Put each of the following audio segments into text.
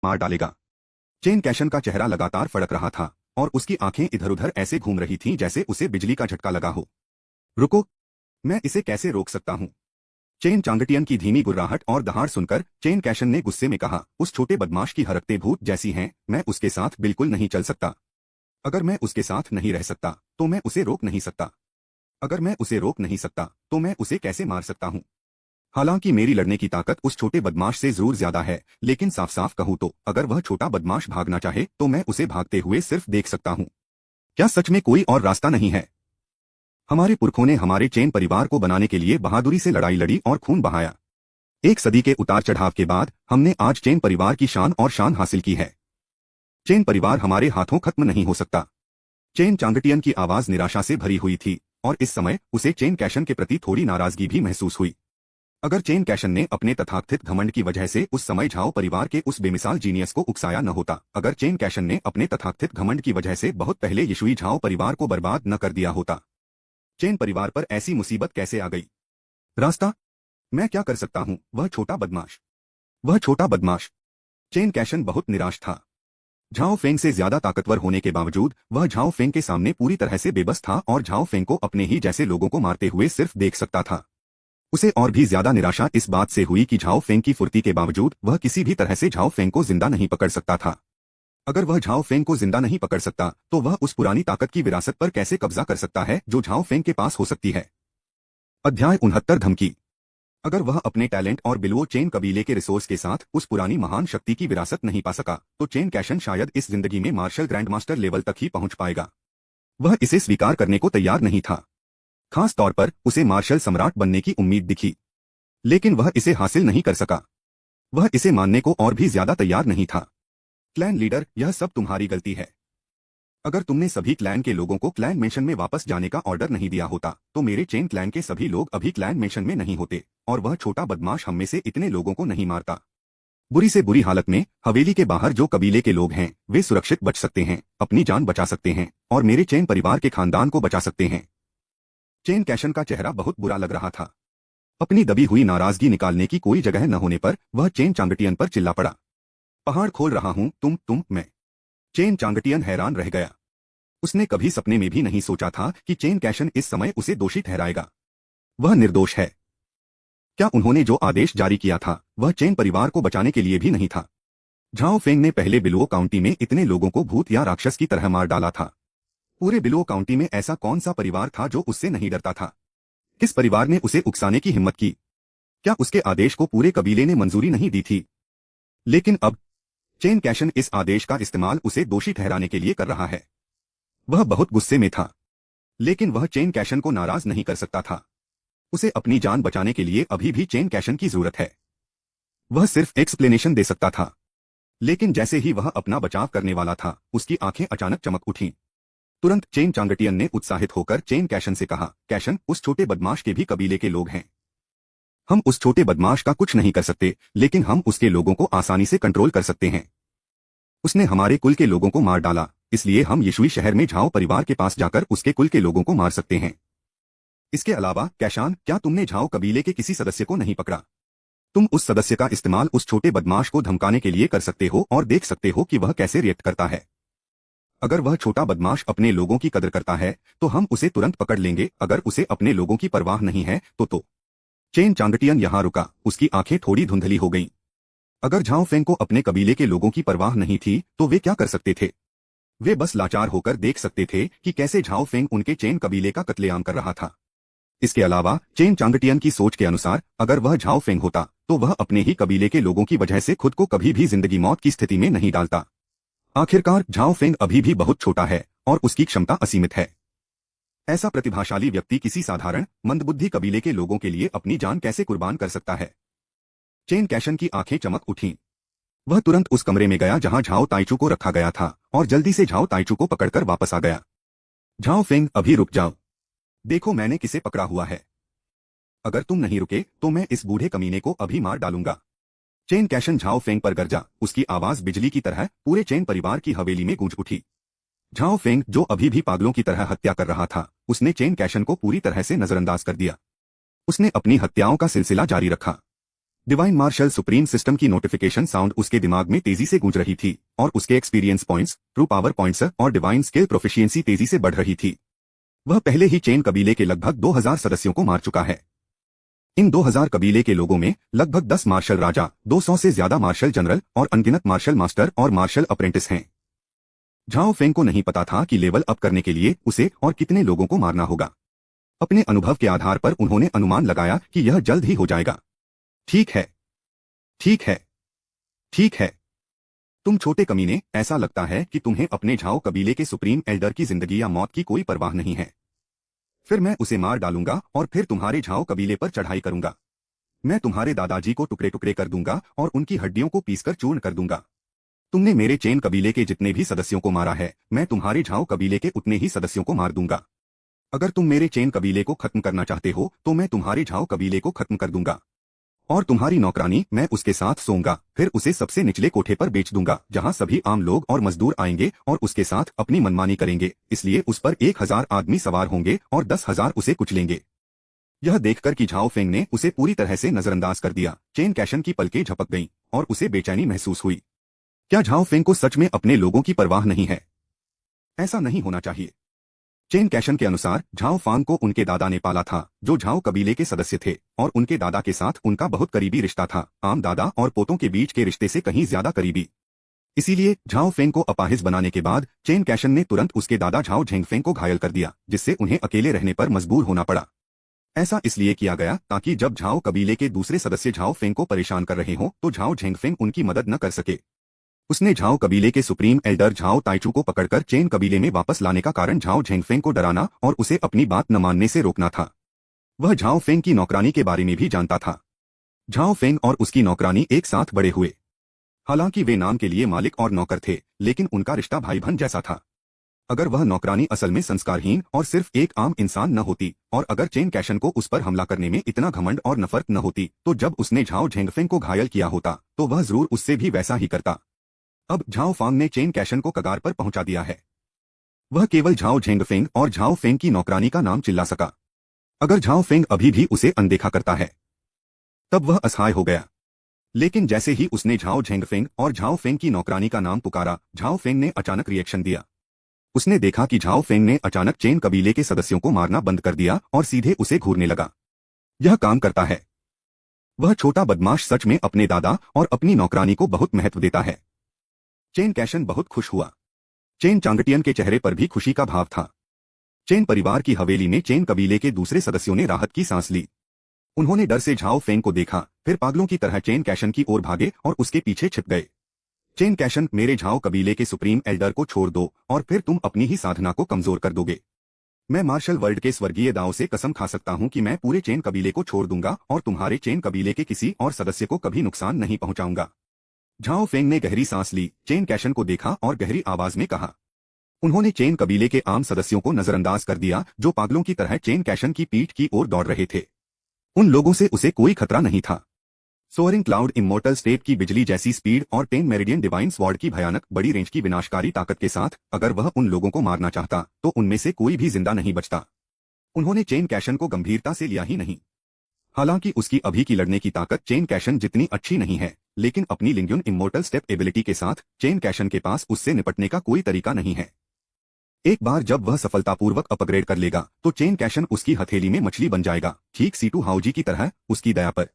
मार डालेगा। चेन कैशन का चेहरा लगातार फड़क रहा था और उसकी आंखें इधर उधर ऐसे घूम रही थीं जैसे उसे बिजली का झटका लगा हो। रुको, मैं इसे कैसे रोक सकता हूं? चेन चांगटियन की धीमी गुर्राहट और दहाड़ सुनकर चेन कैशन ने गुस्से में कहा, उस छोटे बदमाश की हरकतें भूत जैसी हैं, मैं उसके साथ बिल्कुल नहीं चल सकता। अगर मैं उसके साथ नहीं रह सकता तो मैं उसे रोक नहीं सकता। अगर मैं उसे रोक नहीं सकता तो मैं उसे कैसे मार सकता हूं? हालांकि मेरी लड़ने की ताकत उस छोटे बदमाश से जरूर ज्यादा है, लेकिन साफ साफ कहूं तो अगर वह छोटा बदमाश भागना चाहे तो मैं उसे भागते हुए सिर्फ देख सकता हूं। क्या सच में कोई और रास्ता नहीं है? हमारे पुरखों ने हमारे चेन परिवार को बनाने के लिए बहादुरी से लड़ाई लड़ी और खून बहाया। एक सदी के उतार चढ़ाव के बाद हमने आज चेन परिवार की शान और शान हासिल की है। चेन परिवार हमारे हाथों खत्म नहीं हो सकता। चेन चांगटियन की आवाज निराशा से भरी हुई थी और इस समय उसे चेन कैशन के प्रति थोड़ी नाराजगी भी महसूस हुई। अगर चेन कैशन ने अपने तथाकथित घमंड की वजह से उस समय झाओ परिवार के उस बेमिसाल जीनियस को उकसाया न होता, अगर चेन कैशन ने अपने तथाकथित घमंड की वजह से बहुत पहले यीशुई झाओ परिवार को बर्बाद न कर दिया होता, चेन परिवार पर ऐसी मुसीबत कैसे आ गई? रास्ता? मैं क्या कर सकता हूं? वह छोटा बदमाश, वह छोटा बदमाश। चेन कैशन बहुत निराश था। झाओ फेंग से ज्यादा ताकतवर होने के बावजूद वह झाओ फेंग के सामने पूरी तरह से बेबस था और झाओ फेंग को अपने ही जैसे लोगों को मारते हुए सिर्फ देख सकता था। उसे और भी ज्यादा निराशा इस बात से हुई कि झाओ फेंग की फुर्ती के बावजूद वह किसी भी तरह से झाओ फेंग को जिंदा नहीं पकड़ सकता था। अगर वह झाओ फेंग को जिंदा नहीं पकड़ सकता तो वह उस पुरानी ताकत की विरासत पर कैसे कब्जा कर सकता है जो झाओ फेंग के पास हो सकती है। अध्याय 69 धमकी। अगर वह अपने टैलेंट और बिलवो चेन कबीले के रिसोर्स के साथ उस पुरानी महान शक्ति की विरासत नहीं पा सका तो चेन कैशन शायद इस जिंदगी में मार्शल ग्रैंडमास्टर लेवल तक ही पहुंच पाएगा। वह इसे स्वीकार करने को तैयार नहीं था। खास तौर पर उसे मार्शल सम्राट बनने की उम्मीद दिखी, लेकिन वह इसे हासिल नहीं कर सका। वह इसे मानने को और भी ज्यादा तैयार नहीं था। क्लैन लीडर, यह सब तुम्हारी गलती है। अगर तुमने सभी क्लैन के लोगों को क्लैन मेंशन में वापस जाने का ऑर्डर नहीं दिया होता तो मेरे चेन क्लैन के सभी लोग अभी क्लैन मेंशन में नहीं होते और वह छोटा बदमाश हम में से इतने लोगों को नहीं मारता। बुरी से बुरी हालत में हवेली के बाहर जो कबीले के लोग हैं वे सुरक्षित बच सकते हैं, अपनी जान बचा सकते हैं और मेरे चेन परिवार के खानदान को बचा सकते हैं। चेन कैशन का चेहरा बहुत बुरा लग रहा था। अपनी दबी हुई नाराजगी निकालने की कोई जगह न होने पर वह चेन चांगटियन पर चिल्ला पड़ा, पहाड़ खोल रहा हूं, तुम मैं। चेन चांगटियन हैरान रह गया। उसने कभी सपने में भी नहीं सोचा था कि चेन कैशन इस समय उसे दोषी ठहराएगा। वह निर्दोष है। क्या उन्होंने जो आदेश जारी किया था वह चेन परिवार को बचाने के लिए भी नहीं था? झाओ फेंग ने पहले बिलवो काउंटी में इतने लोगों को भूत या राक्षस की तरह मार डाला था। पूरे बिलवो काउंटी में ऐसा कौन सा परिवार था जो उससे नहीं डरता था? किस परिवार ने उसे उकसाने की हिम्मत की? क्या उसके आदेश को पूरे कबीले ने मंजूरी नहीं दी थी? लेकिन अब चेन कैशन इस आदेश का इस्तेमाल उसे दोषी ठहराने के लिए कर रहा है। वह बहुत गुस्से में था, लेकिन वह चेन कैशन को नाराज नहीं कर सकता था। उसे अपनी जान बचाने के लिए अभी भी चेन कैशन की जरूरत है। वह सिर्फ एक्सप्लेनेशन दे सकता था, लेकिन जैसे ही वह अपना बचाव करने वाला था उसकी आंखें अचानक चमक उठीं। तुरंत चेन चांगटियन ने उत्साहित होकर चेन कैशन से कहा, कैशन, उस छोटे बदमाश के भी कबीले के लोग हैं। हम उस छोटे बदमाश का कुछ नहीं कर सकते, लेकिन हम उसके लोगों को आसानी से कंट्रोल कर सकते हैं। उसने हमारे कुल के लोगों को मार डाला, इसलिए हम यीशुई शहर में झाओ परिवार के पास जाकर उसके कुल के लोगों को मार सकते हैं। इसके अलावा कैशान, क्या तुमने झाओ कबीले के किसी सदस्य को नहीं पकड़ा? तुम उस सदस्य का इस्तेमाल उस छोटे बदमाश को धमकाने के लिए कर सकते हो और देख सकते हो कि वह कैसे रिएक्ट करता है। अगर वह छोटा बदमाश अपने लोगों की कदर करता है तो हम उसे तुरंत पकड़ लेंगे, अगर उसे अपने लोगों की परवाह नहीं है तो। चेन चांगटियन यहां रुका, उसकी आंखें थोड़ी धुंधली हो गईं। अगर झाओ फेंग को अपने कबीले के लोगों की परवाह नहीं थी तो वे क्या कर सकते थे? वे बस लाचार होकर देख सकते थे कि कैसे झाओ फेंग उनके चेन कबीले का कत्लेआम कर रहा था। इसके अलावा चेन चांगटियन की सोच के अनुसार अगर वह झाओ फेंग होता तो वह अपने ही कबीले के लोगों की वजह से खुद को कभी भी जिंदगी मौत की स्थिति में नहीं डालता। आखिरकार झाओ फेंग अभी भी बहुत छोटा है और उसकी क्षमता असीमित है। ऐसा प्रतिभाशाली व्यक्ति किसी साधारण मंदबुद्धि कबीले के लोगों के लिए अपनी जान कैसे कुर्बान कर सकता है? चेन कैशन की आंखें चमक उठीं। वह तुरंत उस कमरे में गया जहां झाओ ताइचू को रखा गया था और जल्दी से झाओ ताइचू को पकड़कर वापस आ गया। झाओ फेंग, अभी रुक जाओ। देखो मैंने किसे पकड़ा हुआ है। अगर तुम नहीं रुके तो मैं इस बूढ़े कमीने को अभी मार डालूंगा। चेन कैशन झाओ फेंग पर गरजा, उसकी आवाज बिजली की तरह पूरे चेन परिवार की हवेली में गूंज उठी। झाओ फेंग, जो अभी भी पागलों की तरह हत्या कर रहा था, उसने चेन कैशन को पूरी तरह से नजरअंदाज कर दिया। उसने अपनी हत्याओं का सिलसिला जारी रखा। डिवाइन मार्शल सुप्रीम सिस्टम की नोटिफिकेशन साउंड उसके दिमाग में तेजी से गूंज रही थी और उसके experience points, true power points और डिवाइन स्किल प्रोफिशिएंसी तेजी से बढ़ रही थी। वह पहले ही चेन कबीले के लगभग 2000 सदस्यों को मार चुका है। इन 2000 कबीले के लोगों में लगभग 10 मार्शल राजा, 200 से ज्यादा मार्शल जनरल और अनगिनत मार्शल मास्टर और मार्शल अप्रेंटिस हैं। झाओ फेंग को नहीं पता था कि लेवल अप करने के लिए उसे और कितने लोगों को मारना होगा। अपने अनुभव के आधार पर उन्होंने अनुमान लगाया कि यह जल्द ही हो जाएगा। ठीक है, ठीक है, ठीक है। तुम छोटे कमीने, ऐसा लगता है कि तुम्हें अपने झाओ कबीले के सुप्रीम एल्डर की जिंदगी या मौत की कोई परवाह नहीं है। फिर मैं उसे मार डालूंगा और फिर तुम्हारे झाओ कबीले पर चढ़ाई करूंगा। मैं तुम्हारे दादाजी को टुकड़े टुकड़े कर दूंगा और उनकी हड्डियों को पीसकर चूर्ण कर दूंगा। तुमने मेरे चेन कबीले के जितने भी सदस्यों को मारा है, मैं तुम्हारे झाओ कबीले के उतने ही सदस्यों को मार दूंगा। अगर तुम मेरे चेन कबीले को खत्म करना चाहते हो तो मैं तुम्हारे झाओ कबीले को खत्म कर दूंगा और तुम्हारी नौकरानी मैं उसके साथ सोऊंगा, फिर उसे सबसे निचले कोठे पर बेच दूंगा जहां सभी आम लोग और मजदूर आएंगे और उसके साथ अपनी मनमानी करेंगे, इसलिए उस पर 1000 आदमी सवार होंगे और 10,000 उसे कुचलेंगे। यह देखकर कि झाओ फेंग ने उसे पूरी तरह से नजरअंदाज कर दिया, चेन कैशन की पलकें झपक गईं और उसे बेचैनी महसूस हुई। क्या झाओ फेंग को सच में अपने लोगों की परवाह नहीं है? ऐसा नहीं होना चाहिए। चेन कैशन के अनुसार झाओ फांग को उनके दादा ने पाला था, जो झाओ कबीले के सदस्य थे, और उनके दादा के साथ उनका बहुत करीबी रिश्ता था, आम दादा और पोतों के बीच के रिश्ते से कहीं ज्यादा करीबी। इसीलिए झाओ फेंग को अपाहिज बनाने के बाद चेन कैशन ने तुरंत उसके दादा झाओ झेंगफेंग को घायल कर दिया, जिससे उन्हें अकेले रहने पर मजबूर होना पड़ा। ऐसा इसलिए किया गया ताकि जब झाओ कबीले के दूसरे सदस्य झाओ फेंग को परेशान कर रहे हों तो झाओ झेंगफेंग उनकी मदद न कर सके। उसने झाओ कबीले के सुप्रीम एल्डर झाओ ताइचू को पकड़कर चेन कबीले में वापस लाने का कारण झाओ झेंगफेंग को डराना और उसे अपनी बात न मानने से रोकना था। वह झाओ फेंग की नौकरानी के बारे में भी जानता था। झाओ फेंग और उसकी नौकरानी एक साथ बड़े हुए। हालांकि वे नाम के लिए मालिक और नौकर थे, लेकिन उनका रिश्ता भाई बहन जैसा था। अगर वह नौकरानी असल में संस्कारहीन और सिर्फ एक आम इंसान न होती और अगर चेन कैशन को उस पर हमला करने में इतना घमंड और नफरत न होती तो जब उसने झाओ झेंगफेंग को घायल किया होता तो वह जरूर उससे भी वैसा ही करता। अब झाओ फांग ने चेन कैशन को कगार पर पहुंचा दिया है। वह केवल झाओ झेंगफेंग और झाओ फेंग की नौकरानी का नाम चिल्ला सका। अगर झाओ फेंग अभी भी उसे अनदेखा करता है तब वह असहाय हो गया। लेकिन जैसे ही उसने झाओ झेंगफेंग और झाओ फेंग की नौकरानी का नाम पुकारा, झाओ फेंग ने अचानक रिएक्शन दिया। उसने देखा कि झाओ फेंग ने अचानक चेन कबीले के सदस्यों को मारना बंद कर दिया और सीधे उसे घूरने लगा। यह काम करता है। वह छोटा बदमाश सच में अपने दादा और अपनी नौकरानी को बहुत महत्व देता है। चेन कैशन बहुत खुश हुआ। चेन चांगटियन के चेहरे पर भी खुशी का भाव था। चेन परिवार की हवेली में चेन कबीले के दूसरे सदस्यों ने राहत की सांस ली। उन्होंने डर से झाओ फेंग को देखा, फिर पागलों की तरह चेन कैशन की ओर भागे और उसके पीछे छिप गए। चेन कैशन, मेरे झाओ कबीले के सुप्रीम एल्डर को छोड़ दो और फिर तुम अपनी ही साधना को कमजोर कर दोगे। मैं मार्शल वर्ल्ड के स्वर्गीय दाव से कसम खा सकता हूं कि मैं पूरे चेन कबीले को छोड़ दूंगा और तुम्हारे चेन कबीले के किसी और सदस्य को कभी नुकसान नहीं पहुंचाऊंगा। झाओ फेंग ने गहरी सांस ली, चेन कैशन को देखा और गहरी आवाज में कहा। उन्होंने चेन कबीले के आम सदस्यों को नजरअंदाज कर दिया जो पागलों की तरह चेन कैशन की पीठ की ओर दौड़ रहे थे। उन लोगों से उसे कोई खतरा नहीं था। सोअरिंग क्लाउड इमोर्टल स्टेट की बिजली जैसी स्पीड और 10 मेरिडियन डिवाइन स्वॉर्ड की भयानक बड़ी रेंज की विनाशकारी ताकत के साथ अगर वह उन लोगों को मारना चाहता तो उनमें से कोई भी जिंदा नहीं बचता। उन्होंने चेन कैशन को गंभीरता से लिया ही नहीं। हालांकि उसकी अभी की लड़ने की ताकत चेन कैशन जितनी अच्छी नहीं है, लेकिन अपनी लिंग्यून इमोर्टल स्टेप एबिलिटी के साथ चेन कैशन के पास उससे निपटने का कोई तरीका नहीं है। एक बार जब वह सफलतापूर्वक अपग्रेड कर लेगा तो चेन कैशन उसकी हथेली में मछली बन जाएगा, ठीक सीटू हाउजी की तरह उसकी दया पर।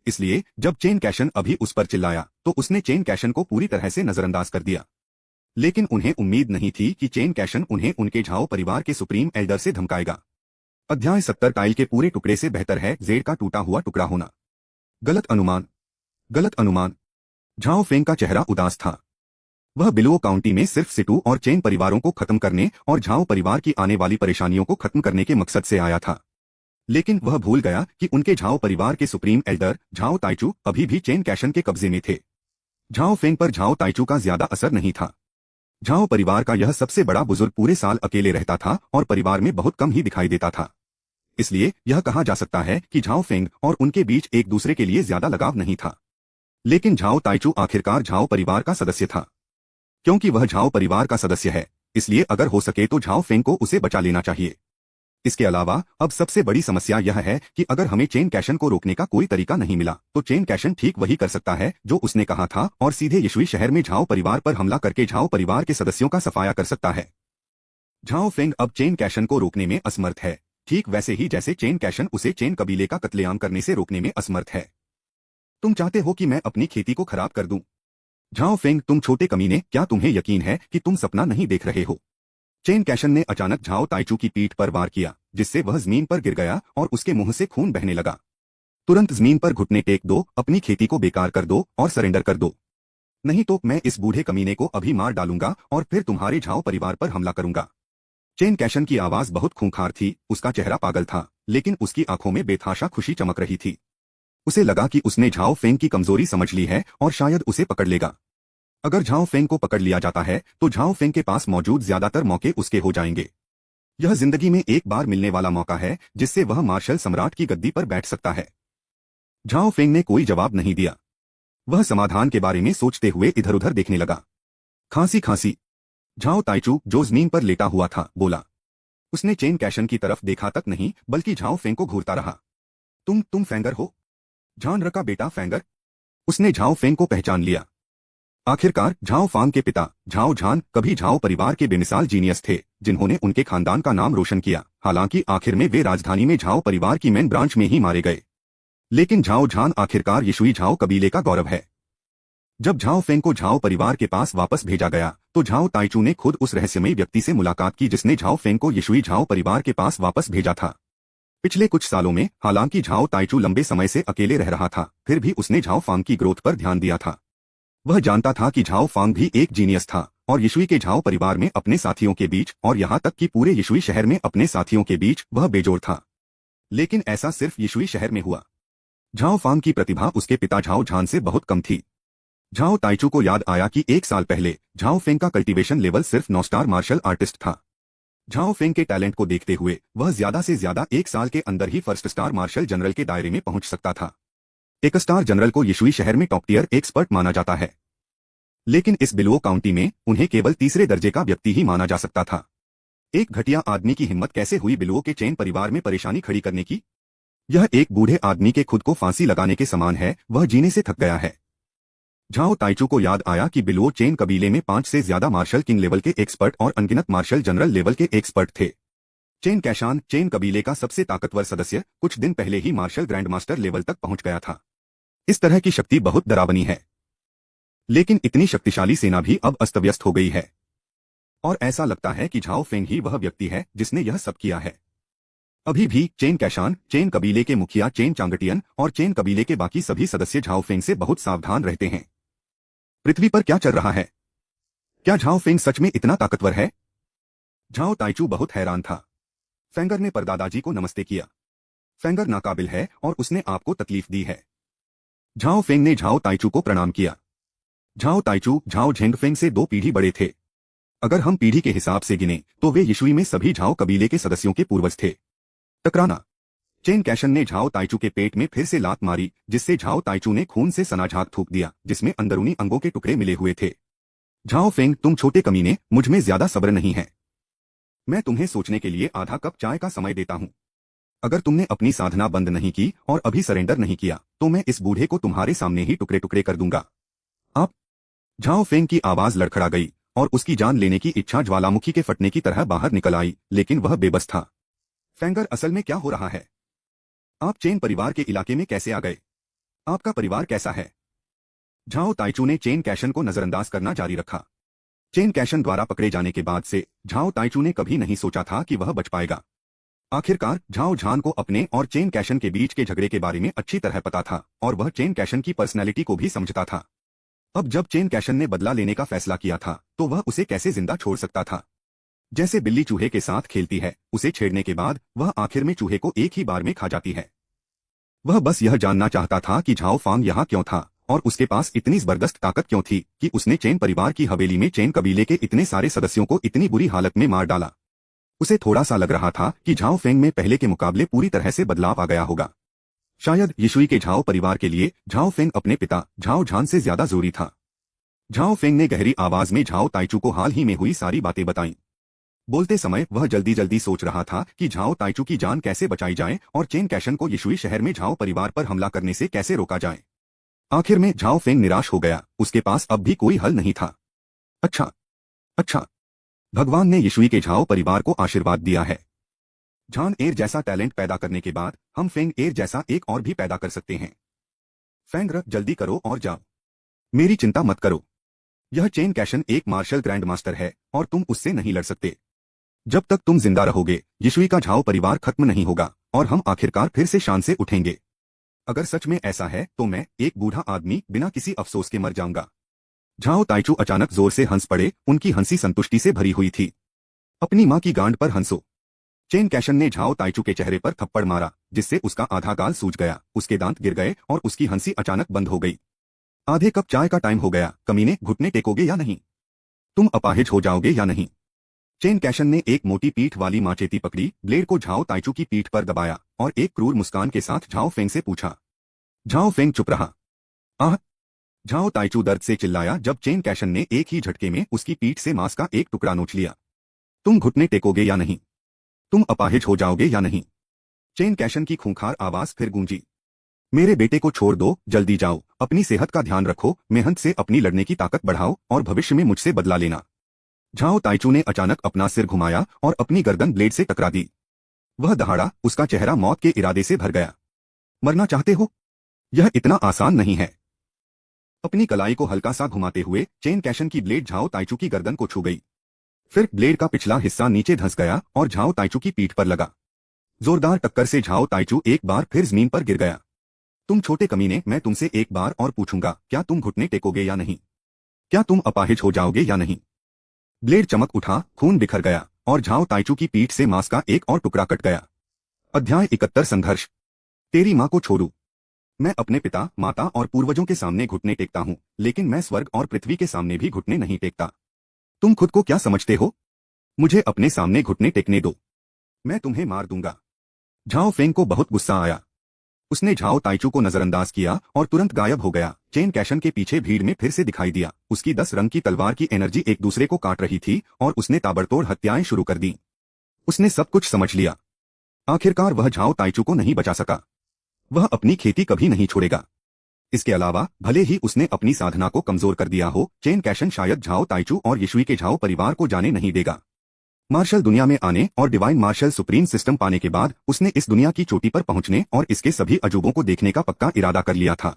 इसलिए जब चेन कैशन अभी उस पर चिल्लाया तो उसने चेन कैशन को पूरी तरह से नजरअंदाज कर दिया। लेकिन उन्हें उम्मीद नहीं थी कि चेन कैशन उन्हें उनके झाओ परिवार के सुप्रीम एल्डर से धमकाएगा। अध्याय 70 टाइल के पूरे टुकड़े से बेहतर है जेड का टूटा हुआ टुकड़ा होना। गलत अनुमान, गलत अनुमान। झाओ फेंग का चेहरा उदास था। वह बिलुओ काउंटी में सिर्फ सिटू और चेन परिवारों को खत्म करने और झाओ परिवार की आने वाली परेशानियों को खत्म करने के मकसद से आया था। लेकिन वह भूल गया कि उनके झाओ परिवार के सुप्रीम एल्डर झाओ ताइचू अभी भी चेन कैशन के कब्जे में थे। झाओ फेंग पर झाओ ताइचू का ज्यादा असर नहीं था। झाओ परिवार का यह सबसे बड़ा बुजुर्ग पूरे साल अकेले रहता था और परिवार में बहुत कम ही दिखाई देता था। इसलिए यह कहा जा सकता है कि झाओ फेंग और उनके बीच एक दूसरे के लिए ज्यादा लगाव नहीं था। लेकिन झाओ ताइचू आखिरकार झाओ परिवार का सदस्य था। क्योंकि वह झाओ परिवार का सदस्य है, इसलिए अगर हो सके तो झाओ फेंग को उसे बचा लेना चाहिए। इसके अलावा अब सबसे बड़ी समस्या यह है कि अगर हमें चेन कैशन को रोकने का कोई तरीका नहीं मिला तो चेन कैशन ठीक वही कर सकता है जो उसने कहा था और सीधे यिशुई शहर में झाओ परिवार पर हमला करके झाओ परिवार के सदस्यों का सफाया कर सकता है। झाओ फेंग अब चेन कैशन को रोकने में असमर्थ है, ठीक वैसे ही जैसे चेन कैशन उसे चेन कबीले का कत्लेआम करने से रोकने में असमर्थ है। तुम चाहते हो कि मैं अपनी खेती को खराब कर दूं? झाओ फेंग, तुम छोटे कमीने, क्या तुम्हें यकीन है कि तुम सपना नहीं देख रहे हो? चेन कैशन ने अचानक झाओ ताइचू की पीठ पर वार किया, जिससे वह जमीन पर गिर गया और उसके मुंह से खून बहने लगा। तुरंत जमीन पर घुटने टेक दो, अपनी खेती को बेकार कर दो और सरेंडर कर दो, नहीं तो मैं इस बूढ़े कमीने को अभी मार डालूंगा और फिर तुम्हारे झाओ परिवार पर हमला करूंगा। चेन कैशन की आवाज बहुत खूंखार थी, उसका चेहरा पागल था, लेकिन उसकी आंखों में बेतहाशा खुशी चमक रही थी। उसे लगा कि उसने झाओ फेंग की कमजोरी समझ ली है और शायद उसे पकड़ लेगा। अगर झाओ फेंग को पकड़ लिया जाता है तो झाओ फेंग के पास मौजूद ज्यादातर मौके उसके हो जाएंगे। यह जिंदगी में एक बार मिलने वाला मौका है जिससे वह मार्शल सम्राट की गद्दी पर बैठ सकता है। झाओ फेंग ने कोई जवाब नहीं दिया। वह समाधान के बारे में सोचते हुए इधर उधर देखने लगा। खांसी खांसी। झाओ ताइचू, जो जमीन पर लेटा हुआ था, बोला। उसने चेन कैशन की तरफ देखा तक नहीं बल्कि झाओ फेंग को घूरता रहा। तुम फेंगर हो? झान रका बेटा फेंगर। उसने झाओ फेंग को पहचान लिया। आखिरकार झाओ फांग के पिता झाओ झान कभी झाओ परिवार के बेमिसाल जीनियस थे, जिन्होंने उनके खानदान का नाम रोशन किया। हालांकि आखिर में वे राजधानी में झाओ परिवार की मेन ब्रांच में ही मारे गए, लेकिन झाओ झान आखिरकार यिशुई झाओ कबीले का गौरव है। जब झाओ फेंग को झाओ परिवार के पास वापस भेजा गया तो झाओ ताइचू ने खुद उस रहस्यमयी व्यक्ति से मुलाकात की जिसने झाओ फेंग को यिशुई झाओ परिवार के पास वापस भेजा था। पिछले कुछ सालों में हालांकि झाओ ताइचू लंबे समय से अकेले रह रहा था, फिर भी उसने झाओ फांग की ग्रोथ पर ध्यान दिया था। वह जानता था कि झाओ फांग भी एक जीनियस था और यिशुई के झाओ परिवार में अपने साथियों के बीच और यहाँ तक कि पूरे यिशुई शहर में अपने साथियों के बीच वह बेजोड़ था। लेकिन ऐसा सिर्फ यिशुई शहर में हुआ। झाओ फांग की प्रतिभा उसके पिता झाओ झान से बहुत कम थी। झाओ ताइचू को याद आया कि एक साल पहले झाओ फेंग का कल्टीवेशन लेवल सिर्फ 9 स्टार मार्शल आर्टिस्ट था। झाओ फेंग के टैलेंट को देखते हुए वह ज्यादा से ज्यादा एक साल के अंदर ही फर्स्ट स्टार मार्शल जनरल के दायरे में पहुंच सकता था। एक स्टार जनरल को यिशुई शहर में टॉप टियर एक्सपर्ट माना जाता है, लेकिन इस बिलवो काउंटी में उन्हें केवल तीसरे दर्जे का व्यक्ति ही माना जा सकता था। एक घटिया आदमी की हिम्मत कैसे हुई बिलवो के चेन परिवार में परेशानी खड़ी करने की? यह एक बूढ़े आदमी के खुद को फांसी लगाने के समान है, वह जीने से थक गया है। झाओ ताइचू को याद आया कि बिलवो चेन कबीले में 5 से ज्यादा मार्शल किंग लेवल के एक्सपर्ट और अनगिनत मार्शल जनरल लेवल के एक्सपर्ट थे। चेन कैशान, चेन कबीले का सबसे ताकतवर सदस्य, कुछ दिन पहले ही मार्शल ग्रैंडमास्टर लेवल तक पहुंच गया था। इस तरह की शक्ति बहुत डरावनी है, लेकिन इतनी शक्तिशाली सेना भी अब अस्त व्यस्त हो गई है और ऐसा लगता है कि झाओ फेंग ही वह व्यक्ति है जिसने यह सब किया है। अभी भी चेन कैशान, चेन कबीले के मुखिया चेन चांगटियन और चेन कबीले के बाकी सभी सदस्य झाओ फेंग से बहुत सावधान रहते हैं। पृथ्वी पर क्या चल रहा है? क्या झाओ फेंग सच में इतना ताकतवर है? झाओ ताइचू बहुत हैरान था। फेंगर ने परदादाजी को नमस्ते किया। फेंगर नाकाबिल है और उसने आपको तकलीफ दी है। झाओ फेंग ने झाओ ताइचू को प्रणाम किया। झाओ ताइचू झाओ झेंगफेंग से 2 पीढ़ी बड़े थे। अगर हम पीढ़ी के हिसाब से गिने तो वे यिशुई में सभी झाओ कबीले के सदस्यों के पूर्वज थे। टकराना। चेन कैशन ने झाओ ताइचू के पेट में फिर से लात मारी, जिससे झाओ ताइचू ने खून से सना झाग थूक दिया, जिसमें अंदरूनी अंगों के टुकड़े मिले हुए थे। झाओ फेंग, तुम छोटे कमीने, मुझ में ज्यादा सब्र नहीं है। मैं तुम्हें सोचने के लिए आधा कप चाय का समय देता हूं। अगर तुमने अपनी साधना बंद नहीं की और अभी सरेंडर नहीं किया तो मैं इस बूढ़े को तुम्हारे सामने ही टुकड़े टुकड़े कर दूंगा। आप? झाओ फेंग की आवाज लड़खड़ा गई और उसकी जान लेने की इच्छा ज्वालामुखी के फटने की तरह बाहर निकल आई, लेकिन वह बेबस था। फेंगर, असल में क्या हो रहा है? आप चेन परिवार के इलाके में कैसे आ गए? आपका परिवार कैसा है? झाओ ताइचू ने चेन कैशन को नजरअंदाज करना जारी रखा। चेन कैशन द्वारा पकड़े जाने के बाद से झाओ ताइचू ने कभी नहीं सोचा था कि वह बच पाएगा। आखिरकार झाओ झान को अपने और चेन कैशन के बीच के झगड़े के बारे में अच्छी तरह पता था और वह चेन कैशन की पर्सनैलिटी को भी समझता था। अब जब चेन कैशन ने बदला लेने का फैसला किया था तो वह उसे कैसे जिंदा छोड़ सकता था? जैसे बिल्ली चूहे के साथ खेलती है, उसे छेड़ने के बाद वह आखिर में चूहे को एक ही बार में खा जाती है। वह बस यह जानना चाहता था कि झाओ फांग यहाँ क्यों था और उसके पास इतनी जबरदस्त ताकत क्यों थी कि उसने चेन परिवार की हवेली में चेन कबीले के इतने सारे सदस्यों को इतनी बुरी हालत में मार डाला। उसे थोड़ा सा लग रहा था कि झाओ फेंग में पहले के मुकाबले पूरी तरह से बदलाव आ गया होगा। शायद यिशुई के झाओ परिवार के लिए झाओ फेंग अपने पिता झाओ झान से ज्यादा जरूरी था। झाओ फेंग ने गहरी आवाज में झाओ ताइचू को हाल ही में हुई सारी बातें बताईं। बोलते समय वह जल्दी जल्दी सोच रहा था कि झाओ ताइचू की जान कैसे बचाई जाए और चेन कैशन को यिशुई शहर में झाओ परिवार पर हमला करने से कैसे रोका जाए। आखिर में झाओ फेंग निराश हो गया, उसके पास अब भी कोई हल नहीं था। अच्छा अच्छा, भगवान ने यिशुई के झाओ परिवार को आशीर्वाद दिया है। झान एर जैसा टैलेंट पैदा करने के बाद हम फेंग एर जैसा एक और भी पैदा कर सकते हैं। फेंग जल्दी करो और जाओ, मेरी चिंता मत करो। यह चेन कैशन एक मार्शल ग्रैंड मास्टर है और तुम उससे नहीं लड़ सकते। जब तक तुम जिंदा रहोगे यिशुई का झाओ परिवार खत्म नहीं होगा और हम आखिरकार फिर से शान से उठेंगे। अगर सच में ऐसा है तो मैं एक बूढ़ा आदमी बिना किसी अफसोस के मर जाऊंगा। झाओ ताइचू अचानक जोर से हंस पड़े, उनकी हंसी संतुष्टि से भरी हुई थी। अपनी मां की गांड पर हंसो। चेन कैशन ने झाओ ताइचू के चेहरे पर थप्पड़ मारा, जिससे उसका आधा गाल सूज गया, उसके दांत गिर गए और उसकी हंसी अचानक बंद हो गई। आधे कप चाय का टाइम हो गया, कमीने घुटने टेकोगे या नहीं? तुम अपाहिज हो जाओगे या नहीं? चेन कैशन ने एक मोटी पीठ वाली माचेती पकड़ी, ब्लेड को झाओ ताइचू की पीठ पर दबाया और एक क्रूर मुस्कान के साथ झाओ फेंग से पूछा। झाओ फेंग चुप रहा। आह! झाओ ताइचू दर्द से चिल्लाया जब चेन कैशन ने एक ही झटके में उसकी पीठ से मांस का एक टुकड़ा नोच लिया। तुम घुटने टेकोगे या नहीं? तुम अपाहिज हो जाओगे या नहीं? चेन कैशन की खूंखार आवाज फिर गूंजी। मेरे बेटे को छोड़ दो, जल्दी जाओ, अपनी सेहत का ध्यान रखो, मेहनत से अपनी लड़ने की ताकत बढ़ाओ और भविष्य में मुझसे बदला लेना। झाओ ताइचू ने अचानक अपना सिर घुमाया और अपनी गर्दन ब्लेड से टकरा दी। वह दहाड़ा, उसका चेहरा मौत के इरादे से भर गया। मरना चाहते हो? यह इतना आसान नहीं है। अपनी कलाई को हल्का सा घुमाते हुए चेन कैशन की ब्लेड झाओ ताइचू की गर्दन को छू गई। फिर ब्लेड का पिछला हिस्सा नीचे धंस गया और झाओ ताइचू की पीठ पर लगा। जोरदार टक्कर से झाओ ताइचू एक बार फिर जमीन पर गिर गया। तुम छोटे कमीने, मैं तुमसे एक बार और पूछूंगा, क्या तुम घुटने टेकोगे या नहीं? क्या तुम अपाहिज हो जाओगे या नहीं? ब्लेड चमक उठा, खून बिखर गया और झाओ ताइचू की पीठ से मांस का एक और टुकड़ा कट गया। अध्याय 71 संघर्ष। तेरी मां को छोड़ू। मैं अपने पिता, माता और पूर्वजों के सामने घुटने टेकता हूं, लेकिन मैं स्वर्ग और पृथ्वी के सामने भी घुटने नहीं टेकता। तुम खुद को क्या समझते हो? मुझे अपने सामने घुटने टेकने दो, मैं तुम्हें मार दूंगा। झाओ फेंग को बहुत गुस्सा आया। उसने झाओ ताइचू को नजरअंदाज किया और तुरंत गायब हो गया। चेन कैशन के पीछे भीड़ में फिर से दिखाई दिया। उसकी 10 रंग की तलवार की एनर्जी एक दूसरे को काट रही थी और उसने ताबड़तोड़ हत्याएं शुरू कर दी। उसने सब कुछ समझ लिया। आखिरकार वह झाओ ताइचू को नहीं बचा सका। वह अपनी खेती कभी नहीं छोड़ेगा। इसके अलावा भले ही उसने अपनी साधना को कमजोर कर दिया हो, चेन कैशन शायद झाओ ताइचू और यिशुई के झाओ परिवार को जाने नहीं देगा। मार्शल दुनिया में आने और डिवाइन मार्शल सुप्रीम सिस्टम पाने के बाद उसने इस दुनिया की चोटी पर पहुंचने और इसके सभी अजूबों को देखने का पक्का इरादा कर लिया था।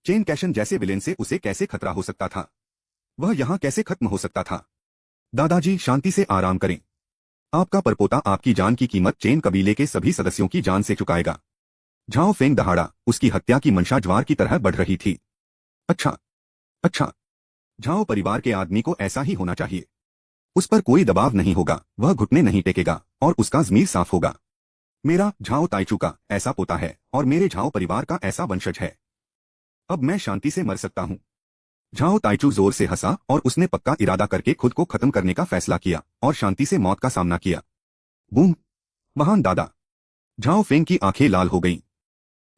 चेन कैशन जैसे विलेन से उसे कैसे खतरा हो सकता था? वह यहाँ कैसे खत्म हो सकता था? दादाजी, शांति से आराम करें। आपका परपोता आपकी जान की कीमत चेन कबीले के सभी सदस्यों की जान से चुकाएगा। झाओ फेंग दहाड़ा, उसकी हत्या की मंशा ज्वार की तरह बढ़ रही थी। अच्छा अच्छा, झाओ परिवार के आदमी को ऐसा ही होना चाहिए। उस पर कोई दबाव नहीं होगा, वह घुटने नहीं टेकेगा और उसका ज़मीर साफ होगा। मेरा झाओ ताइचू का ऐसा पोता है और मेरे झाओ परिवार का ऐसा वंशज है। अब मैं शांति से मर सकता हूँ। झाओ ताइचू जोर से हंसा और उसने पक्का इरादा करके खुद को खत्म करने का फैसला किया और शांति से मौत का सामना किया। बूम! महान दादा! झाओ फेंग की आंखें लाल हो गईं।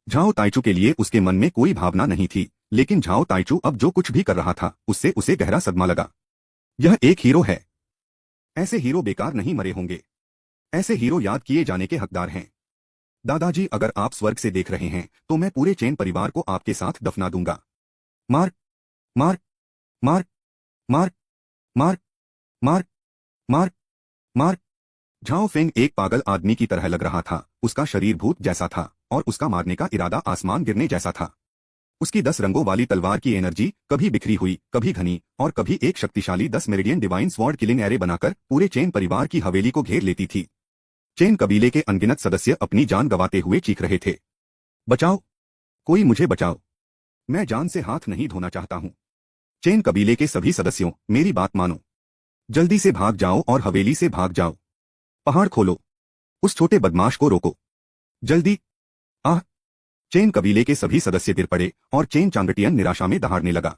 झाओ ताइचू के लिए उसके मन में कोई भावना नहीं थी, लेकिन झाओ ताइचू अब जो कुछ भी कर रहा था उससे उसे गहरा सदमा लगा। यह एक हीरो है। ऐसे हीरो बेकार नहीं मरे होंगे। ऐसे हीरो याद किए जाने के हकदार हैं। दादाजी, अगर आप स्वर्ग से देख रहे हैं तो मैं पूरे चेन परिवार को आपके साथ दफना दूंगा। मार मार मार मार मार मार मार मार। झाओ फेंग एक पागल आदमी की तरह लग रहा था। उसका शरीर भूत जैसा था और उसका मारने का इरादा आसमान गिरने जैसा था। उसकी 10 रंगों वाली तलवार की एनर्जी कभी बिखरी हुई, कभी घनी और कभी एक शक्तिशाली 10 meridian divine sword killing array बनाकर पूरे चेन परिवार की हवेली को घेर लेती थी। चेन कबीले के अनगिनत सदस्य अपनी जान गंवाते हुए चीख रहे थे। बचाओ! कोई मुझे बचाओ! मैं जान से हाथ नहीं धोना चाहता हूँ। चेन कबीले के सभी सदस्यों, मेरी बात मानो। जल्दी से भाग जाओ और हवेली से भाग जाओ। पहाड़ खोलो। उस छोटे बदमाश को रोको। जल्दी! आह! चेन कबीले के सभी सदस्य गिर पड़े और चेन चांगटियन निराशा में दहाड़ने लगा।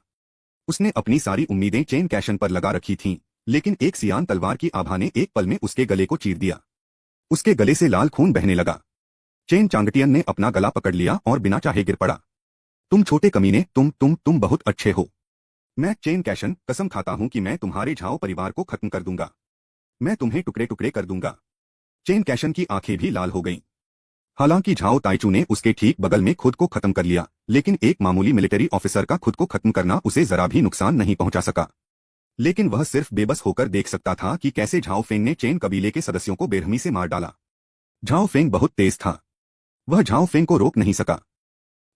उसने अपनी सारी उम्मीदें चेन कैशन पर लगा रखी थीं, लेकिन एक सियान तलवार की आभा ने एक पल में उसके गले को चीर दिया। उसके गले से लाल खून बहने लगा। चेन चांगटियन ने अपना गला पकड़ लिया और बिना चाहे गिर पड़ा। तुम छोटे कमीने, तुम बहुत अच्छे हो। मैं चेन कैशन कसम खाता हूं कि मैं तुम्हारे झाओ परिवार को खत्म कर दूंगा। मैं तुम्हें टुकड़े टुकड़े कर दूंगा। चेन कैशन की आंखें भी लाल हो गईं। हालांकि झाओ ताइचू ने उसके ठीक बगल में खुद को खत्म कर लिया, लेकिन एक मामूली मिलिट्री ऑफिसर का खुद को खत्म करना उसे जरा भी नुकसान नहीं पहुंचा सका। लेकिन वह सिर्फ बेबस होकर देख सकता था कि कैसे झाओ फेंग ने चेन कबीले के सदस्यों को बेरहमी से मार डाला। झाओ फेंग बहुत तेज था। वह झाओ फेंग को रोक नहीं सका।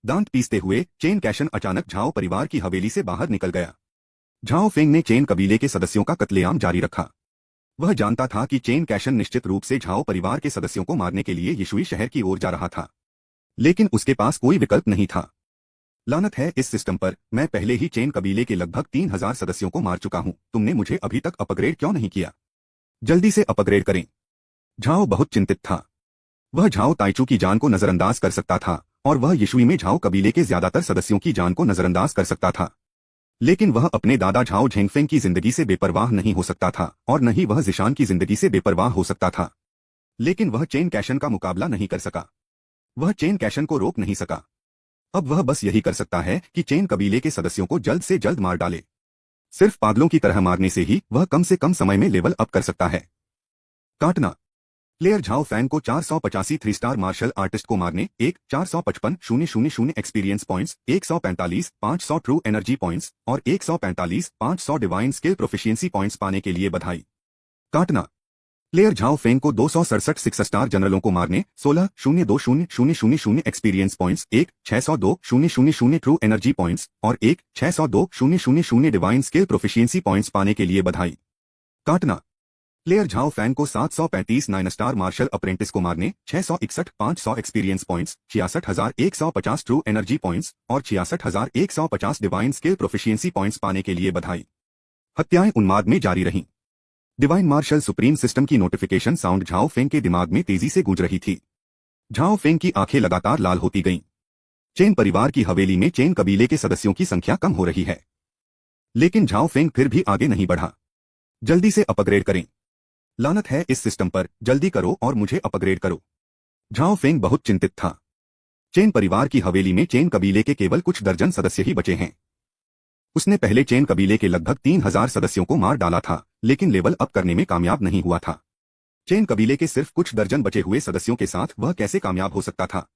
दांत पीसते हुए चेन कैशन अचानक झाओ परिवार की हवेली से बाहर निकल गया। झाओ फेंग ने चेन कबीले के सदस्यों का कत्लेआम जारी रखा। वह जानता था कि चेन कैशन निश्चित रूप से झाओ परिवार के सदस्यों को मारने के लिए यिशुई शहर की ओर जा रहा था, लेकिन उसके पास कोई विकल्प नहीं था। लानत है इस सिस्टम पर, मैं पहले ही चेन कबीले के लगभग 3000 सदस्यों को मार चुका हूं। तुमने मुझे अभी तक अपग्रेड क्यों नहीं किया? जल्दी से अपग्रेड करें। झाओ बहुत चिंतित था। वह झाओ ताइचू की जान को नजरअंदाज कर सकता था और वह यिशुई में झाओ कबीले के ज्यादातर सदस्यों की जान को नजरअंदाज कर सकता था, लेकिन वह अपने दादा झाओ झेंगफेंग की जिंदगी से बेपरवाह नहीं हो सकता था और न ही वह जिशान की जिंदगी से बेपरवाह हो सकता था। लेकिन वह चेन कैशन का मुकाबला नहीं कर सका। वह चेन कैशन को रोक नहीं सका। अब वह बस यही कर सकता है कि चेन कबीले के सदस्यों को जल्द से जल्द मार डाले। सिर्फ पागलों की तरह मारने से ही वह कम से कम समय में लेवल अप कर सकता है। काटना। प्लेयर झाओ फैंग को 485 3 स्टार मार्शल आर्टिस्ट को मारने 455,000 experience points, 145 500 true energy points और 145 500 डिवाइन स्किल प्रोफिशिएंसी पॉइंट्स पाने के लिए बधाई। काटना। प्लेयर झाओ फेंग को 267 6 स्टार जनरलों को मारने 16,020,000 experience points, 602,000 true energy points और 602,000 डिवाइन स्किल प्रोफिशिएंसी पॉइंट्स पाने के लिए बधाई। काटना। प्लेयर झाओ फैंग को 735 9 स्टार मार्शल अप्रेंटिस को मारने 661 500 experience points, 66,150 true energy points और 66,150 डिवाइन स्किल प्रोफिशिएंसी पॉइंट्स पाने के लिए बधाई। हत्याएं उन्माद में जारी रहीं। डिवाइन मार्शल सुप्रीम सिस्टम की नोटिफिकेशन साउंड झाओ फेंग के दिमाग में तेजी से गूंज रही थी। झाओ फेंग की आंखें लगातार लाल होती गईं। चेन परिवार की हवेली में चेन कबीले के सदस्यों की संख्या कम हो रही है, लेकिन झाओ फेंग फिर भी आगे नहीं बढ़ा। जल्दी से अपग्रेड करें। लानत है इस सिस्टम पर, जल्दी करो और मुझे अपग्रेड करो। झाओ फेंग बहुत चिंतित था। चेन परिवार की हवेली में चेन कबीले के केवल कुछ दर्जन सदस्य ही बचे हैं। उसने पहले चेन कबीले के लगभग 3000 सदस्यों को मार डाला था, लेकिन लेवल अप करने में कामयाब नहीं हुआ था। चेन कबीले के सिर्फ कुछ दर्जन बचे हुए सदस्यों के साथ वह कैसे कामयाब हो सकता था?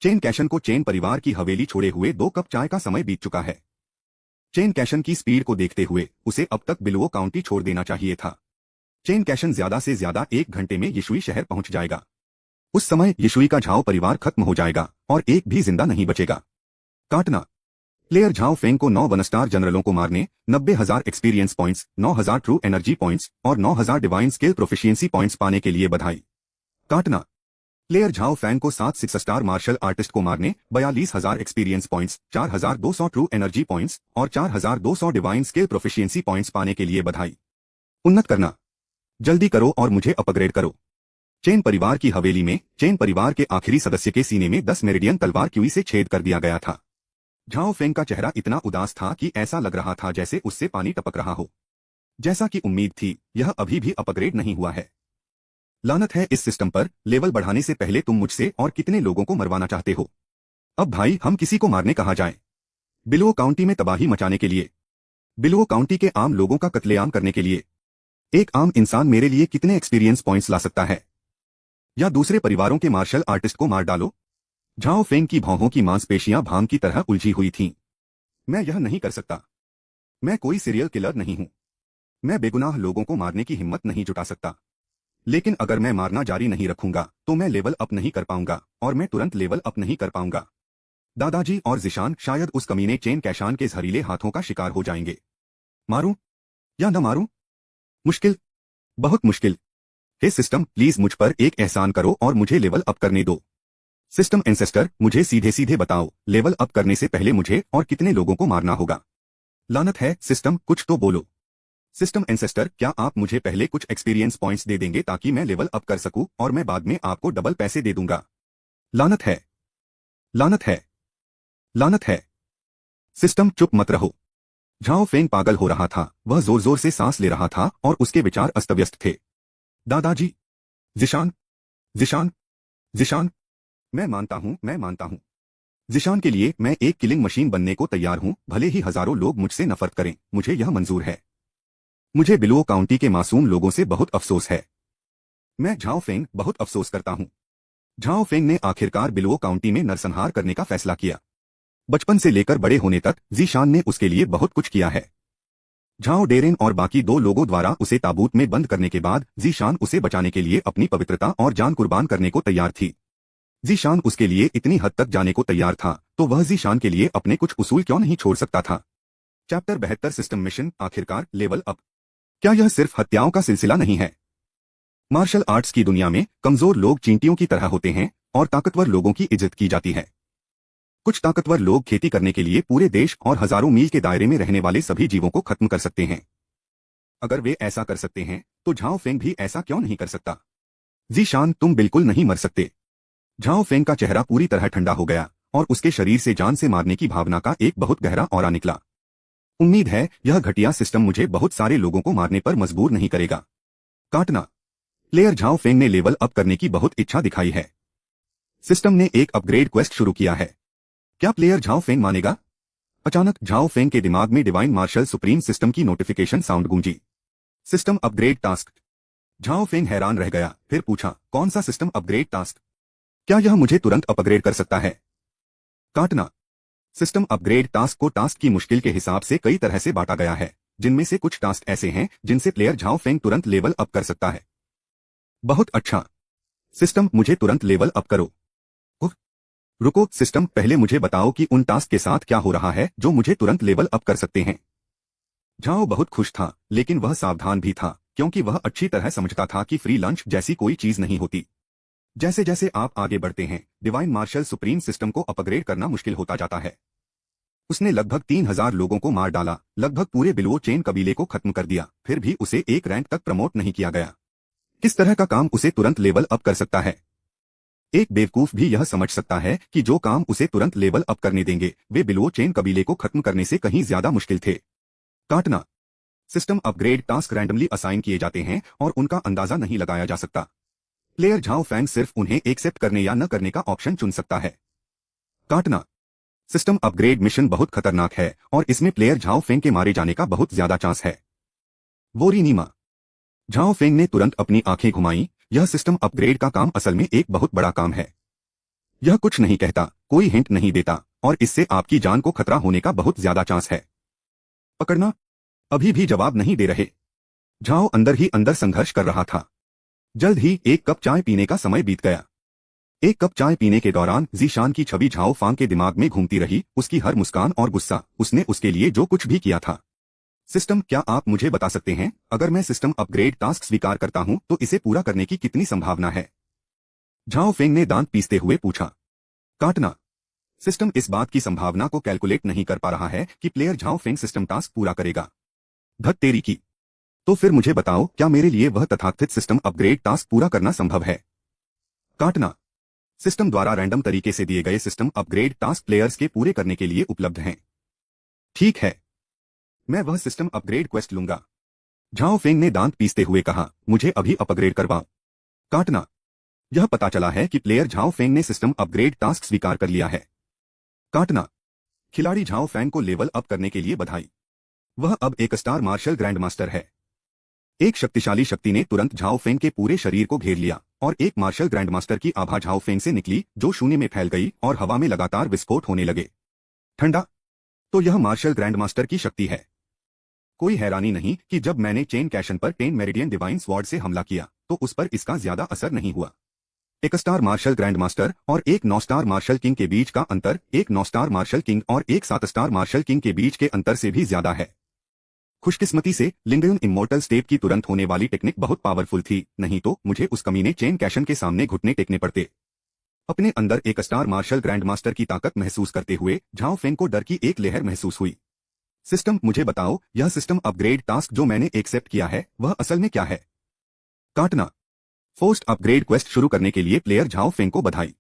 चेन कैशन को चेन परिवार की हवेली छोड़े हुए 2 कप चाय का समय बीत चुका है। चेन कैशन की स्पीड को देखते हुए उसे अब तक बिलवो काउंटी छोड़ देना चाहिए था। चेन कैशन ज्यादा से ज्यादा 1 घंटे में यिशुई शहर पहुंच जाएगा। उस समय यिशुई का झाओ परिवार खत्म हो जाएगा और एक भी जिंदा नहीं बचेगा। काटना। प्लेयर झाओ फेंग को 9 वन स्टार जनरलों को मारने 90,000 experience points, 9,000 true energy points और 9,000 डिवाइन स्किल प्रोफिशिएंसी पॉइंट्स पाने के लिए बधाई। काटना। प्लेयर झाओ फैंग को 7 6 स्टार मार्शल आर्टिस्ट को मारने 42,000 experience points, 4,200 true energy points और 4,200 डिवाइन स्किल प्रोफिशिएंसी पॉइंट्स पाने के लिए बधाई। उन्नत करना। जल्दी करो और मुझे अपग्रेड करो। चेन परिवार की हवेली में चेन परिवार के आखिरी सदस्य के सीने में 10 मेरिडियन तलवार क्यूई से छेद कर दिया गया था। झाओ फेंग का चेहरा इतना उदास था कि ऐसा लग रहा था जैसे उससे पानी टपक रहा हो। जैसा कि उम्मीद थी, यह अभी भी अपग्रेड नहीं हुआ है। लानत है इस सिस्टम पर, लेवल बढ़ाने से पहले तुम मुझसे और कितने लोगों को मरवाना चाहते हो? अब भाई हम किसी को मारने कहाँ जाएं? बिलवो काउंटी में तबाही मचाने के लिए? बिलवो काउंटी के आम लोगों का कत्लेआम करने के लिए? एक आम इंसान मेरे लिए कितने एक्सपीरियंस पॉइंट्स ला सकता है? या दूसरे परिवारों के मार्शल आर्टिस्ट को मार डालो? झाओ फेंग की भौहों की मांसपेशियां भांग की तरह उलझी हुई थीं। मैं यह नहीं कर सकता। मैं कोई सीरियल किलर नहीं हूं। मैं बेगुनाह लोगों को मारने की हिम्मत नहीं जुटा सकता। लेकिन अगर मैं मारना जारी नहीं रखूंगा तो मैं लेवल अप नहीं कर पाऊंगा और मैं तुरंत लेवल अप नहीं कर पाऊंगा। दादाजी और जिशान शायद उस कमीने चेन कैशान के जहरीले हाथों का शिकार हो जाएंगे। मारूं या न मारूं? मुश्किल, बहुत मुश्किल। हे सिस्टम, प्लीज मुझ पर एक एहसान करो और मुझे लेवल अप करने दो। सिस्टम एंसेस्टर, मुझे सीधे सीधे बताओ, लेवल अप करने से पहले मुझे और कितने लोगों को मारना होगा? लानत है सिस्टम, कुछ तो बोलो। सिस्टम एंसेस्टर, क्या आप मुझे पहले कुछ एक्सपीरियंस पॉइंट्स दे देंगे ताकि मैं लेवल अप कर सकूं और मैं बाद में आपको डबल पैसे दे दूंगा? लानत है, लानत है, लानत है। सिस्टम, चुप मत रहो। झाओ फेंग पागल हो रहा था। वह जोर जोर से सांस ले रहा था और उसके विचार अस्तव्यस्त थे। दादाजी, जिशान, जिशान, जिशान, मैं मानता हूं, मैं मानता हूं। जिशान के लिए मैं एक किलिंग मशीन बनने को तैयार हूं, भले ही हजारों लोग मुझसे नफरत करें, मुझे यह मंजूर है। मुझे बिलुओ काउंटी के मासूम लोगों से बहुत अफसोस है। मैं झाओ फेंग बहुत अफसोस करता हूँ। झाओ फेंग ने आखिरकार बिलुओ काउंटी में नरसंहार करने का फैसला किया। बचपन से लेकर बड़े होने तक जीशान ने उसके लिए बहुत कुछ किया है। झाओ डेरेन और बाकी 2 लोगों द्वारा उसे ताबूत में बंद करने के बाद जीशान उसे बचाने के लिए अपनी पवित्रता और जान कुर्बान करने को तैयार थी। जीशान उसके लिए इतनी हद तक जाने को तैयार था, तो वह जीशान के लिए अपने कुछ उसूल क्यों नहीं छोड़ सकता था। चैप्टर 72 सिस्टम मिशन आखिरकार लेवल अप। क्या यह सिर्फ हत्याओं का सिलसिला नहीं है? मार्शल आर्ट्स की दुनिया में कमजोर लोग चींटियों की तरह होते हैं और ताकतवर लोगों की इज्जत की जाती है। कुछ ताकतवर लोग खेती करने के लिए पूरे देश और हजारों मील के दायरे में रहने वाले सभी जीवों को खत्म कर सकते हैं। अगर वे ऐसा कर सकते हैं तो झाओ फेंग भी ऐसा क्यों नहीं कर सकता? जीशान, तुम बिल्कुल नहीं मर सकते। झाओ फेंग का चेहरा पूरी तरह ठंडा हो गया और उसके शरीर से जान से मारने की भावना का एक बहुत गहरा ऑरा निकला। उम्मीद है यह घटिया सिस्टम मुझे बहुत सारे लोगों को मारने पर मजबूर नहीं करेगा। काटना। प्लेयर झाओ फेंग ने लेवल अप करने की बहुत इच्छा दिखाई है। सिस्टम ने एक अपग्रेड क्वेस्ट शुरू किया है। क्या प्लेयर झाओ फेंग मानेगा? अचानक झाओ फेंग के दिमाग में डिवाइन मार्शल सुप्रीम सिस्टम की नोटिफिकेशन साउंड गूंजी। System upgrade task. Zhao Feng हैरान रह गया, फिर पूछा, कौन सा सिस्टम अपग्रेड टास्क? क्या यह मुझे तुरंत अपग्रेड कर सकता है? काटना। सिस्टम अपग्रेड टास्क को टास्क की मुश्किल के हिसाब से कई तरह से बांटा गया है, जिनमें से कुछ टास्क ऐसे हैं जिनसे प्लेयर झाओ फेंग तुरंत लेवल अप कर सकता है। बहुत अच्छा। सिस्टम, मुझे तुरंत लेवल अप करो। रुको सिस्टम, पहले मुझे बताओ कि उन टास्क के साथ क्या हो रहा है जो मुझे तुरंत लेवल अप कर सकते हैं। झाओ बहुत खुश था, लेकिन वह सावधान भी था, क्योंकि वह अच्छी तरह समझता था कि फ्री लंच जैसी कोई चीज नहीं होती। जैसे जैसे आप आगे बढ़ते हैं, डिवाइन मार्शल सुप्रीम सिस्टम को अपग्रेड करना मुश्किल होता जाता है। उसने लगभग 3000 लोगों को मार डाला, लगभग पूरे बिलुओ चेन कबीले को खत्म कर दिया, फिर भी उसे एक रैंक तक प्रमोट नहीं किया गया। किस तरह का काम उसे तुरंत लेवल अप कर सकता है? एक बेवकूफ भी यह समझ सकता है कि जो काम उसे तुरंत लेवल अप करने देंगे वे बिलुओ चेन कबीले को खत्म करने से कहीं ज्यादा मुश्किल थे। काटना। System upgrade task randomly assign किए जाते हैं और उनका अंदाजा नहीं लगाया जा सकता। प्लेयर झाओ फेंग सिर्फ उन्हें एक्सेप्ट करने या न करने का ऑप्शन चुन सकता है। काटना। सिस्टम अपग्रेड मिशन बहुत खतरनाक है और इसमें प्लेयर झाओ फेंग के मारे जाने का बहुत ज्यादा चांस है। वोरीनीमा। झाओ फेंग ने तुरंत अपनी आंखें घुमाई। यह सिस्टम अपग्रेड का काम असल में एक बहुत बड़ा काम है। यह कुछ नहीं कहता, कोई हिंट नहीं देता, और इससे आपकी जान को खतरा होने का बहुत ज्यादा चांस है। पकड़ना। अभी भी जवाब नहीं दे रहे। झाओ अंदर ही अंदर संघर्ष कर रहा था। जल्द ही एक कप चाय पीने का समय बीत गया। एक कप चाय पीने के दौरान जीशान की छवि झाओ फांग के दिमाग में घूमती रही, उसकी हर मुस्कान और गुस्सा, उसने उसके लिए जो कुछ भी किया था। सिस्टम, क्या आप मुझे बता सकते हैं, अगर मैं सिस्टम अपग्रेड टास्क स्वीकार करता हूं तो इसे पूरा करने की कितनी संभावना है? झाओ फेंग ने दांत पीसते हुए पूछा। काटना। सिस्टम इस बात की संभावना को कैलकुलेट नहीं कर पा रहा है कि player Zhao Feng system task पूरा करेगा। धत तेरी की। तो फिर मुझे बताओ, क्या मेरे लिए वह तथाकथित सिस्टम अपग्रेड टास्क पूरा करना संभव है? काटना। सिस्टम द्वारा रैंडम तरीके से दिए गए सिस्टम अपग्रेड टास्क प्लेयर्स के पूरे करने के लिए उपलब्ध हैं। ठीक है, मैं वह सिस्टम अपग्रेड क्वेस्ट लूंगा। झाओ फेंग ने दांत पीसते हुए कहा, मुझे अभी अपग्रेड करवाओ। काटना। यह पता चला है कि प्लेयर झाओ फेंग ने सिस्टम अपग्रेड टास्क स्वीकार कर लिया है। काटना। खिलाड़ी झाओ फेंग को लेवल अप करने के लिए बधाई। वह अब एक स्टार मार्शल ग्रैंड मास्टर है। एक शक्तिशाली शक्ति ने तुरंत झाओ फेंग के पूरे शरीर को घेर लिया और एक मार्शल ग्रैंड मास्टर की आभा झाओ फेंग से निकली, जो शून्य में फैल गई और हवा में लगातार विस्फोट होने लगे। ठंडा। तो यह मार्शल ग्रैंड मास्टर की शक्ति है। कोई हैरानी नहीं कि जब मैंने चेन कैशन पर 10 मेरिडियन डिवाइन स्वॉर्ड से हमला किया तो उस पर इसका ज्यादा असर नहीं हुआ। एक स्टार मार्शल ग्रैंड मास्टर और एक 9 स्टार मार्शल किंग के बीच का अंतर एक 9 स्टार मार्शल किंग और एक 7 स्टार मार्शल किंग के बीच के अंतर से भी ज्यादा है। खुशकिस्मती से लिंगयुन इमोर्टल स्टेप की तुरंत होने वाली टेक्निक बहुत पावरफुल थी, नहीं तो मुझे उस कमीने चेन कैशन के सामने घुटने टेकने पड़ते। अपने अंदर एक स्टार मार्शल ग्रैंड मास्टर की ताकत महसूस करते हुए झाओ फेंग को डर की एक लहर महसूस हुई। सिस्टम, मुझे बताओ, यह सिस्टम अपग्रेड टास्क जो मैंने एक्सेप्ट किया है वह असल में क्या है? काटना। फोर्स्ड अपग्रेड क्वेस्ट शुरू करने के लिए प्लेयर झाओ फेंग को बधाई।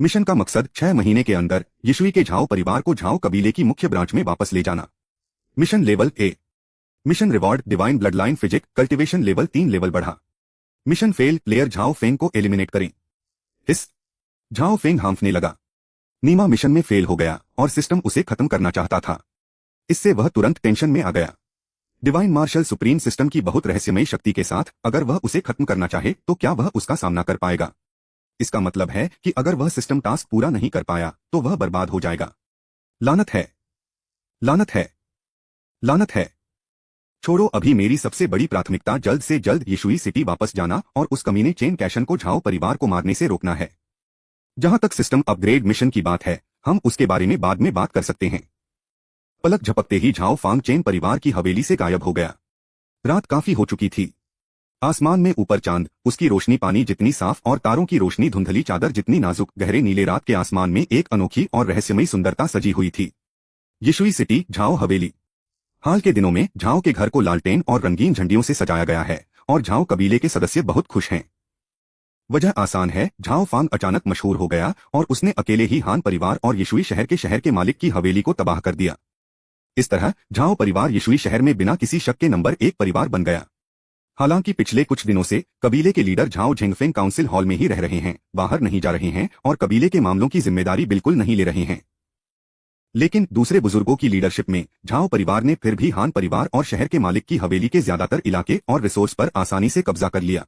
मिशन का मकसद 6 महीने के अंदर यिशुई के झाओ परिवार को झाओ कबीले की मुख्य ब्रांच में वापस ले जाना। Mission level A. Mission reward divine bloodline physique cultivation level 3 level बढ़ा। Mission fail, player Zhao Feng को एलिमिनेट करें। इस झाओ फेंग हांफने लगा। नीमा मिशन में फेल हो गया और सिस्टम उसे खत्म करना चाहता था। इससे वह तुरंत टेंशन में आ गया। डिवाइन मार्शल सुप्रीम सिस्टम की बहुत रहस्यमयी शक्ति के साथ अगर वह उसे खत्म करना चाहे तो क्या वह उसका सामना कर पाएगा? इसका मतलब है कि अगर वह सिस्टम टास्क पूरा नहीं कर पाया तो वह बर्बाद हो जाएगा। लानत है, लानत है, लानत है। छोड़ो, अभी मेरी सबसे बड़ी प्राथमिकता जल्द से जल्द यीशुई सिटी वापस जाना और उस कमीने चेन कैशन को झाओ परिवार को मारने से रोकना है। जहां तक सिस्टम अपग्रेड मिशन की बात है, हम उसके बारे में बाद में बात कर सकते हैं। पलक झपकते ही झाओ फांग चेन परिवार की हवेली से गायब हो गया। रात काफी हो चुकी थी। आसमान में ऊपर चांद, उसकी रोशनी पानी जितनी साफ और तारों की रोशनी धुंधली चादर जितनी नाजुक, गहरे नीले रात के आसमान में एक अनोखी और रहस्यमयी सुंदरता सजी हुई थी। यीशुई सिटी झाओ हवेली। हाल के दिनों में झाओ के घर को लालटेन और रंगीन झंडियों से सजाया गया है और झाओ कबीले के सदस्य बहुत खुश हैं। वजह आसान है, झाओ फांग अचानक मशहूर हो गया और उसने अकेले ही हान परिवार और यीशुई शहर के मालिक की हवेली को तबाह कर दिया। इस तरह झाओ परिवार यीशुई शहर में बिना किसी शक के नंबर 1 परिवार बन गया। हालांकि पिछले कुछ दिनों से कबीले के लीडर झाओ झेंगफेंग काउंसिल हॉल में ही रह रहे हैं, बाहर नहीं जा रहे हैं और कबीले के मामलों की जिम्मेदारी बिल्कुल नहीं ले रहे हैं। लेकिन दूसरे बुजुर्गों की लीडरशिप में झाओ परिवार ने फिर भी हान परिवार और शहर के मालिक की हवेली के ज्यादातर इलाके और रिसोर्स पर आसानी से कब्जा कर लिया।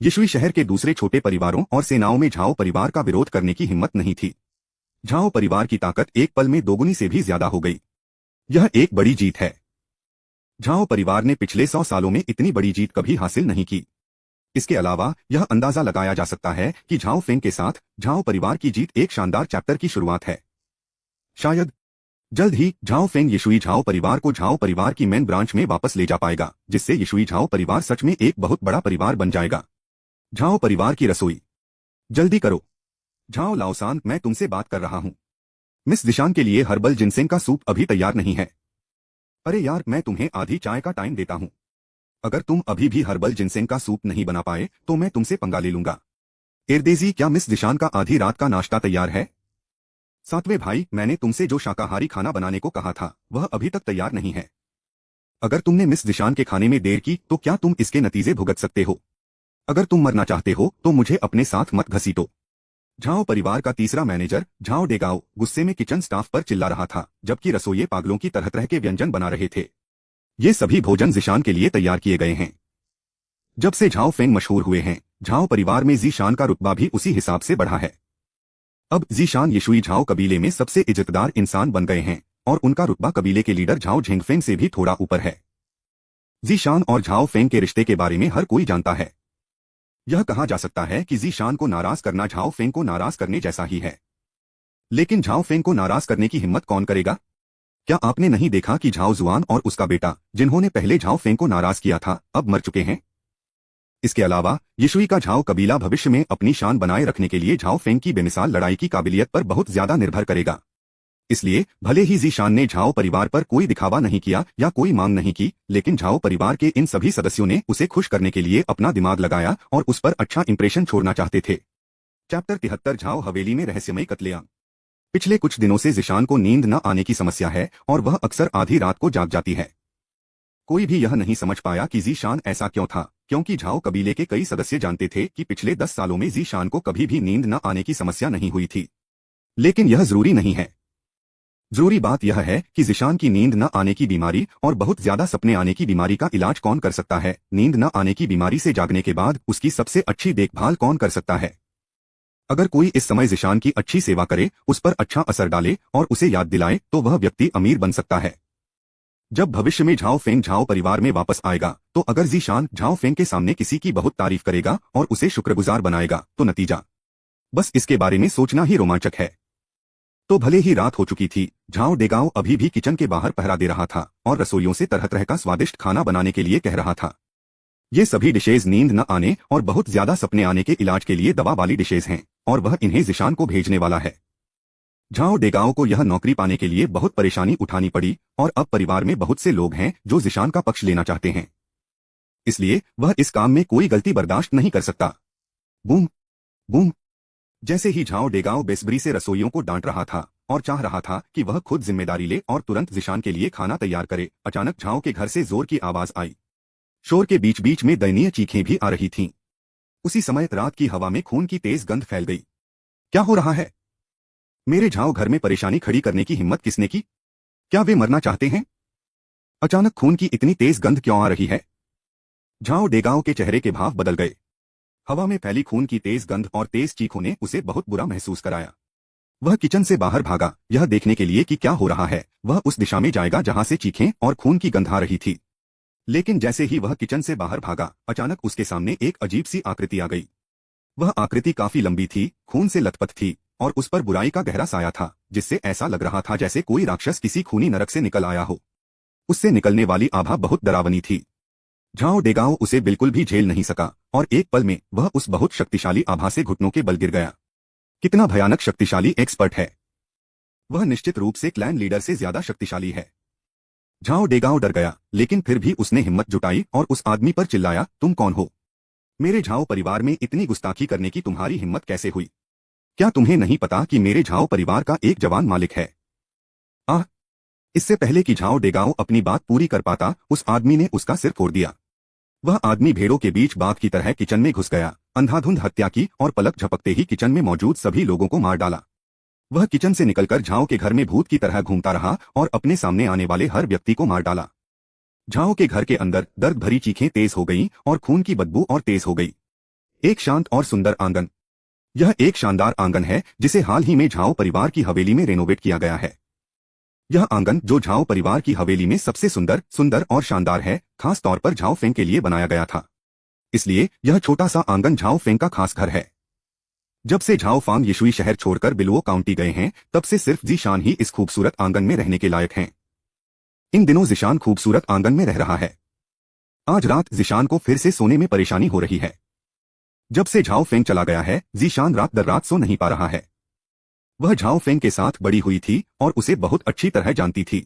यीशुई शहर के दूसरे छोटे परिवारों और सेनाओं में झाओ परिवार का विरोध करने की हिम्मत नहीं थी। झाओ परिवार की ताकत एक पल में दोगुनी से भी ज्यादा हो गई। यह एक बड़ी जीत है। झाओ परिवार ने पिछले 100 सालों में इतनी बड़ी जीत कभी हासिल नहीं की। इसके अलावा यह अंदाजा लगाया जा सकता है कि झाओ फेंग के साथ झाओ परिवार की जीत एक शानदार चैप्टर की शुरुआत है। शायद जल्द ही झाओ फेंग यीशुई झाओ परिवार को झाओ परिवार की मेन ब्रांच में वापस ले जा पाएगा, जिससे यीशुई झाओ परिवार सच में एक बहुत बड़ा परिवार बन जाएगा। झाओ परिवार की रसोई। जल्दी करो झाओ लाओसान, मैं तुमसे बात कर रहा हूँ। मिस दिशान के लिए हर्बल जिनसेंग का सूप अभी तैयार नहीं है। अरे यार, मैं तुम्हें आधी चाय का टाइम देता हूँ। अगर तुम अभी भी हर्बल जिनसेंग का सूप नहीं बना पाए तो मैं तुमसे पंगा ले लूंगा। एरदेजी, क्या मिस दिशान का आधी रात का नाश्ता तैयार है? सातवें भाई, मैंने तुमसे जो शाकाहारी खाना बनाने को कहा था वह अभी तक तैयार नहीं है। अगर तुमने मिस दिशान के खाने में देर की तो क्या तुम इसके नतीजे भुगत सकते हो? अगर तुम मरना चाहते हो तो मुझे अपने साथ मत घसीटो। झाओ परिवार का तीसरा मैनेजर झाओ डेगाओ गुस्से में किचन स्टाफ पर चिल्ला रहा था, जबकि रसोइये पागलों की तरह तरह के व्यंजन बना रहे थे। ये सभी भोजन ज़ीशान के लिए तैयार किए गए हैं। जब से झाओ फेंग मशहूर हुए हैं, झाओ परिवार में ज़ीशान का रुतबा भी उसी हिसाब से बढ़ा है। अब ज़ीशान यीशुई झाओ कबीले में सबसे इज्जतदार इंसान बन गए हैं और उनका रुतबा कबीले के लीडर झाओ झेंगफेंग से भी थोड़ा ऊपर है। ज़ीशान और झाओ फेंग के रिश्ते के बारे में हर कोई जानता है। यह कहा जा सकता है कि ज़ीशान को नाराज करना झाओ फेंग को नाराज करने जैसा ही है। लेकिन झाओ फेंग को नाराज करने की हिम्मत कौन करेगा? क्या आपने नहीं देखा कि झाओ जुआन और उसका बेटा, जिन्होंने पहले झाओ फेंग को नाराज किया था, अब मर चुके हैं? इसके अलावा यीशुई का झाओ कबीला भविष्य में अपनी शान बनाए रखने के लिए झाओ फेंग की बेमिसाल लड़ाई की काबिलियत पर बहुत ज्यादा निर्भर करेगा। इसलिए भले ही ज़ीशान ने झाओ परिवार पर कोई दिखावा नहीं किया या कोई मांग नहीं की, लेकिन झाओ परिवार के इन सभी सदस्यों ने उसे खुश करने के लिए अपना दिमाग लगाया और उस पर अच्छा इंप्रेशन छोड़ना चाहते थे। चैप्टर 73 झाओ हवेली में रहस्यमयी कत्लेआम। पिछले कुछ दिनों से ज़ीशान को नींद न आने की समस्या है और वह अक्सर आधी रात को जाग जाती है। कोई भी यह नहीं समझ पाया कि ज़ीशान ऐसा क्यों था, क्योंकि झाओ कबीले के कई सदस्य जानते थे कि पिछले 10 सालों में ज़ीशान को कभी भी नींद न आने की समस्या नहीं हुई थी। लेकिन यह जरूरी नहीं है। जरूरी बात यह है कि ज़ीशान की नींद न आने की बीमारी और बहुत ज्यादा सपने आने की बीमारी का इलाज कौन कर सकता है? नींद न आने की बीमारी से जागने के बाद उसकी सबसे अच्छी देखभाल कौन कर सकता है? अगर कोई इस समय ज़ीशान की अच्छी सेवा करे, उस पर अच्छा असर डाले और उसे याद दिलाए तो वह व्यक्ति अमीर बन सकता है। जब भविष्य में झाओ फेंग झाओ परिवार में वापस आएगा तो अगर ज़ीशान झाओ फेंग के सामने किसी की बहुत तारीफ करेगा और उसे शुक्रगुजार बनाएगा तो नतीजा, बस इसके बारे में सोचना ही रोमांचक है। तो भले ही रात हो चुकी थी, झाओ डेगाओ अभी भी किचन के बाहर पहरा दे रहा था और रसोइयों से तरह तरह का स्वादिष्ट खाना बनाने के लिए कह रहा था। ये सभी डिशेज नींद न आने और बहुत ज्यादा सपने आने के इलाज के लिए दवा वाली डिशेज हैं और वह इन्हें ज़ीशान को भेजने वाला है। झाओ डेगाओ को यह नौकरी पाने के लिए बहुत परेशानी उठानी पड़ी और अब परिवार में बहुत से लोग हैं जो ज़ीशान का पक्ष लेना चाहते हैं। इसलिए वह इस काम में कोई गलती बर्दाश्त नहीं कर सकता। Boom boom. जैसे ही झाओ डेगाओ बेसब्री से रसोइयों को डांट रहा था और चाह रहा था कि वह खुद जिम्मेदारी ले और तुरंत ज़ीशान के लिए खाना तैयार करे, अचानक झाओ के घर से जोर की आवाज आई। शोर के बीच बीच में दयनीय चीखें भी आ रही थीं। उसी समय रात की हवा में खून की तेज गंध फैल गई। क्या हो रहा है? मेरे झाओ घर में परेशानी खड़ी करने की हिम्मत किसने की? क्या वे मरना चाहते हैं? अचानक खून की इतनी तेज गंध क्यों आ रही है? झाओ डेगाओ के चेहरे के भाव बदल गए। हवा में फैली खून की तेज गंध और तेज चीखों ने उसे बहुत बुरा महसूस कराया। वह किचन से बाहर भागा, यह देखने के लिए कि क्या हो रहा है। वह उस दिशा में जाएगा जहां से चीखें और खून की गंध आ रही थी। लेकिन जैसे ही वह किचन से बाहर भागा, अचानक उसके सामने एक अजीब सी आकृति आ गई। वह आकृति काफी लंबी थी, खून से लथपथ थी और उस पर बुराई का गहरा साया था, जिससे ऐसा लग रहा था जैसे कोई राक्षस किसी खूनी नरक से निकल आया हो। उससे निकलने वाली आभा बहुत डरावनी थी। झाओ डेगाओ उसे बिल्कुल भी झेल नहीं सका और एक पल में वह उस बहुत शक्तिशाली आभा से घुटनों के बल गिर गया। कितना भयानक शक्तिशाली एक्सपर्ट है! वह निश्चित रूप से क्लैन लीडर से ज्यादा शक्तिशाली है। झाओ डेगाओ डर गया, लेकिन फिर भी उसने हिम्मत जुटाई और उस आदमी पर चिल्लाया, तुम कौन हो? मेरे झाओ परिवार में इतनी गुस्ताखी करने की तुम्हारी हिम्मत कैसे हुई? क्या तुम्हें नहीं पता कि मेरे झाओ परिवार का एक जवान मालिक है? आह! इससे पहले कि झाओ डेगाओ अपनी बात पूरी कर पाता, उस आदमी ने उसका सिर फोड़ दिया। वह आदमी भेड़ों के बीच बाघ की तरह किचन में घुस गया, अंधाधुंध हत्या की और पलक झपकते ही किचन में मौजूद सभी लोगों को मार डाला। वह किचन से निकलकर झाओ के घर में भूत की तरह घूमता रहा और अपने सामने आने वाले हर व्यक्ति को मार डाला। झाओ के घर के अंदर दर्द भरी चीखें तेज हो गईं और खून की बदबू और तेज हो गई। एक शांत और सुंदर आंगन। यह एक शानदार आंगन है जिसे हाल ही में झाओ परिवार की हवेली में रेनोवेट किया गया है। यह आंगन जो झाओ परिवार की हवेली में सबसे सुंदर और शानदार है, खास तौर पर झाओ फेंग के लिए बनाया गया था। इसलिए यह छोटा सा आंगन झाओ फेंग का खास घर है। जब से झाओ फांग यिशुई शहर छोड़कर बिलुओ काउंटी गए हैं, तब से सिर्फ जीशान ही इस खूबसूरत आंगन में रहने के लायक हैं। इन दिनों जीशान खूबसूरत आंगन में रह रहा है। आज रात जीशान को फिर से सोने में परेशानी हो रही है। जब से झाओ फेंग चला गया है, जीशान रात दर रात सो नहीं पा रहा है। वह झाओ फेंग के साथ बड़ी हुई थी और उसे बहुत अच्छी तरह जानती थी।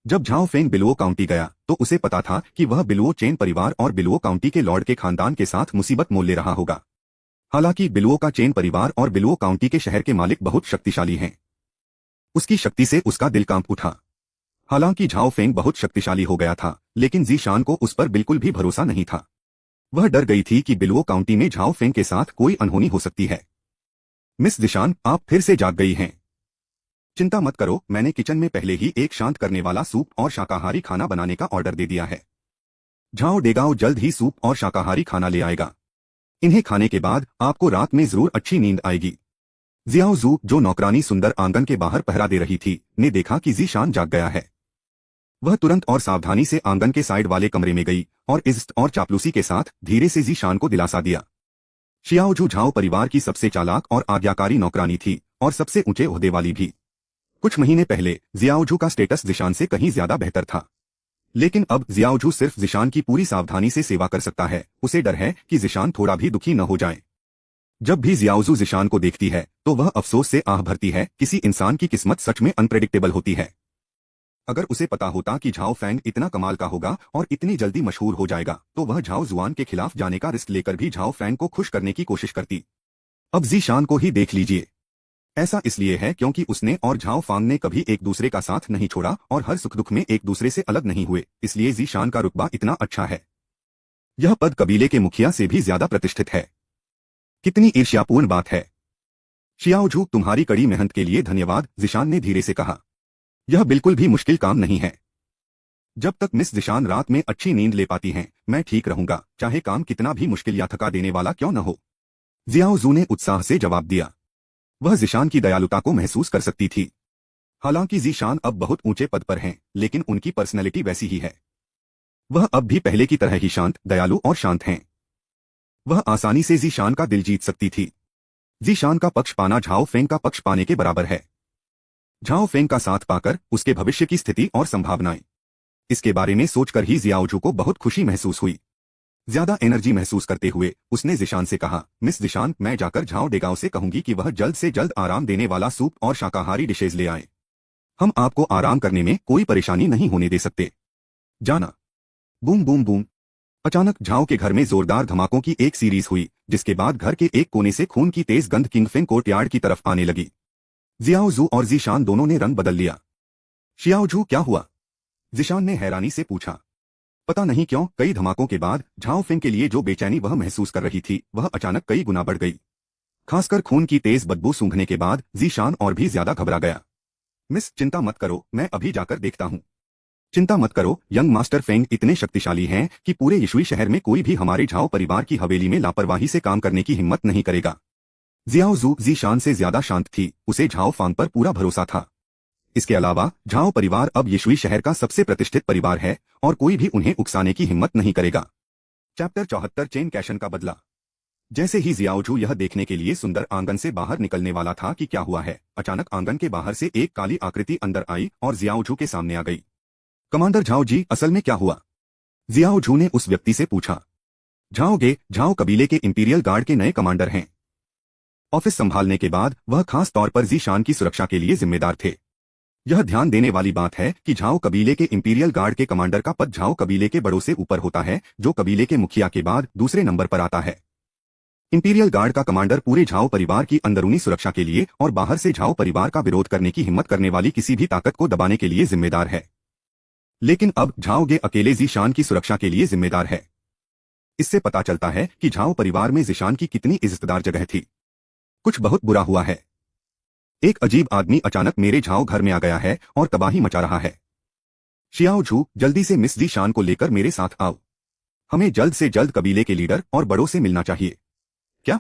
जब झाओ फेंग बिलुओ काउंटी गया तो उसे पता था कि वह बिलुओ चेन परिवार और बिलुओ काउंटी के लॉर्ड के खानदान के साथ मुसीबत मोल ले रहा होगा। हालांकि बिलुओ का चेन परिवार और बिलुओ काउंटी के शहर के मालिक बहुत शक्तिशाली हैं। उसकी शक्ति से उसका दिल कांप उठा। हालांकि झाओ फेंग बहुत शक्तिशाली हो गया था, लेकिन जीशान को उस पर बिल्कुल भी भरोसा नहीं था। वह डर गई थी कि बिलुओ काउंटी में झाओ फेंग के साथ कोई अनहोनी हो सकती है। मिस जीशान, आप फिर से जाग गई हैं। चिंता मत करो, मैंने किचन में पहले ही एक शांत करने वाला सूप और शाकाहारी खाना बनाने का ऑर्डर दे दिया है। झाओ डेगाओ जल्द ही सूप और शाकाहारी खाना ले आएगा। इन्हें खाने के बाद आपको रात में जरूर अच्छी नींद आएगी। जियाओ जू, जो नौकरानी सुंदर आंगन के बाहर पहरा दे रही थी, ने देखा कि जीशान जाग गया है। वह तुरंत और सावधानी से आंगन के साइड वाले कमरे में गई और इज्जत और चापलूसी के साथ धीरे से जीशान को दिलासा दिया। शियाओजू झाओ परिवार की सबसे चालाक और आज्ञाकारी नौकरानी थी और सबसे ऊंचे ओहदे वाली भी। कुछ महीने पहले जियाओजू का स्टेटस जीशान से कहीं ज्यादा बेहतर था, लेकिन अब जियाओजू सिर्फ जीशान की पूरी सावधानी से सेवा कर सकता है। उसे डर है कि जीशान थोड़ा भी दुखी न हो जाए। जब भी जियाओजू जीशान को देखती है तो वह अफसोस से आह भरती है। किसी इंसान की किस्मत सच में अनप्रेडिक्टेबल होती है। अगर उसे पता होता कि झाओ फैंग इतना कमाल का होगा और इतनी जल्दी मशहूर हो जाएगा, तो वह झाओ जुआन के खिलाफ जाने का रिस्क लेकर भी झाओ फैंग को खुश करने की कोशिश करती। अब जीशान को ही देख लीजिए। ऐसा इसलिए है क्योंकि उसने और झाओ फांग ने कभी एक दूसरे का साथ नहीं छोड़ा और हर सुख दुख में एक दूसरे से अलग नहीं हुए, इसलिए जीशान का रुतबा इतना अच्छा है। यह पद कबीले के मुखिया से भी ज्यादा प्रतिष्ठित है। कितनी ईर्ष्यापूर्ण बात है। शियाओजू, तुम्हारी कड़ी मेहनत के लिए धन्यवाद, जीशान ने धीरे से कहा। यह बिल्कुल भी मुश्किल काम नहीं है। जब तक मिस जीशान रात में अच्छी नींद ले पाती हैं, मैं ठीक रहूंगा, चाहे काम कितना भी मुश्किल या थका देने वाला क्यों न हो। जियाओजू ने उत्साह से जवाब दिया। वह जीशान की दयालुता को महसूस कर सकती थी। हालांकि जीशान अब बहुत ऊंचे पद पर हैं, लेकिन उनकी पर्सनैलिटी वैसी ही है। वह अब भी पहले की तरह ही शांत, दयालु और शांत हैं। वह आसानी से जीशान का दिल जीत सकती थी। जीशान का पक्ष पाना झाओ फेंग का पक्ष पाने के बराबर है। झाओ फेंग का साथ पाकर उसके भविष्य की स्थिति और संभावनाएं, इसके बारे में सोचकर ही जियाओजू को बहुत खुशी महसूस हुई। ज्यादा एनर्जी महसूस करते हुए उसने जीशान से कहा, मिस जीशान, मैं जाकर झाओ डेगाओ से कहूंगी कि वह जल्द से जल्द आराम देने वाला सूप और शाकाहारी डिशेज ले आए। हम आपको आराम करने में कोई परेशानी नहीं होने दे सकते। जाना। Boom boom boom. अचानक झाओ के घर में जोरदार धमाकों की एक सीरीज हुई, जिसके बाद घर के एक कोने से खून की तेज गंध किंगफिंग कोर्टयार्ड की तरफ आने लगी। जियाओजू और जीशान दोनों ने रंग बदल लिया। शियाओजू, क्या हुआ? जीशान ने हैरानी से पूछा। पता नहीं क्यों, कई धमाकों के बाद झाओ फेंग के लिए जो बेचैनी वह महसूस कर रही थी, वह अचानक कई गुना बढ़ गई। खासकर खून की तेज बदबू सूंघने के बाद जीशान और भी ज्यादा घबरा गया। मिस, चिंता मत करो, मैं अभी जाकर देखता हूँ। चिंता मत करो, यंग मास्टर फेंग इतने शक्तिशाली हैं कि पूरे यिशुई शहर में कोई भी हमारे झाओ परिवार की हवेली में लापरवाही से काम करने की हिम्मत नहीं करेगा। जियाओ जू ज़ीशान से ज्यादा शांत थी, उसे झाओ फांग पर पूरा भरोसा था। इसके अलावा झाओ परिवार अब यिशुई शहर का सबसे प्रतिष्ठित परिवार है और कोई भी उन्हें उकसाने की हिम्मत नहीं करेगा। चैप्टर 74 चेन कैशन का बदला। जैसे ही जियाओजू यह देखने के लिए सुंदर आंगन से बाहर निकलने वाला था कि क्या हुआ है, अचानक आंगन के बाहर से एक काली आकृति अंदर आई और जियाओजू के सामने आ गई। कमांडर झाओ जी, असल में क्या हुआ? जियाओजू ने उस व्यक्ति से पूछा। झाओ कबीले के इंपीरियल गार्ड के नए कमांडर हैं। ऑफिस संभालने के बाद वह खास तौर पर ज़ीशान की सुरक्षा के लिए जिम्मेदार थे। यह ध्यान देने वाली बात है कि झाओ कबीले के इंपीरियल गार्ड के कमांडर का पद झाओ कबीले के बड़ों से ऊपर होता है, जो कबीले के मुखिया के बाद दूसरे नंबर पर आता है। इंपीरियल गार्ड का कमांडर पूरे झाओ परिवार की अंदरूनी सुरक्षा के लिए और बाहर से झाओ परिवार का विरोध करने की हिम्मत करने वाली किसी भी ताकत को दबाने के लिए जिम्मेदार है। लेकिन अब झाओगे अकेले ज़ीशान की सुरक्षा के लिए जिम्मेदार है। इससे पता चलता है कि झाओ परिवार में ज़ीशान की कितनी इज्जतदार जगह थी। कुछ बहुत बुरा हुआ है। एक अजीब आदमी अचानक मेरे झाओ घर में आ गया है और तबाही मचा रहा है। शियाओ झू, जल्दी से मिस ज़ीशान को लेकर मेरे साथ आओ। हमें जल्द से जल्द कबीले के लीडर और बड़ों से मिलना चाहिए। क्या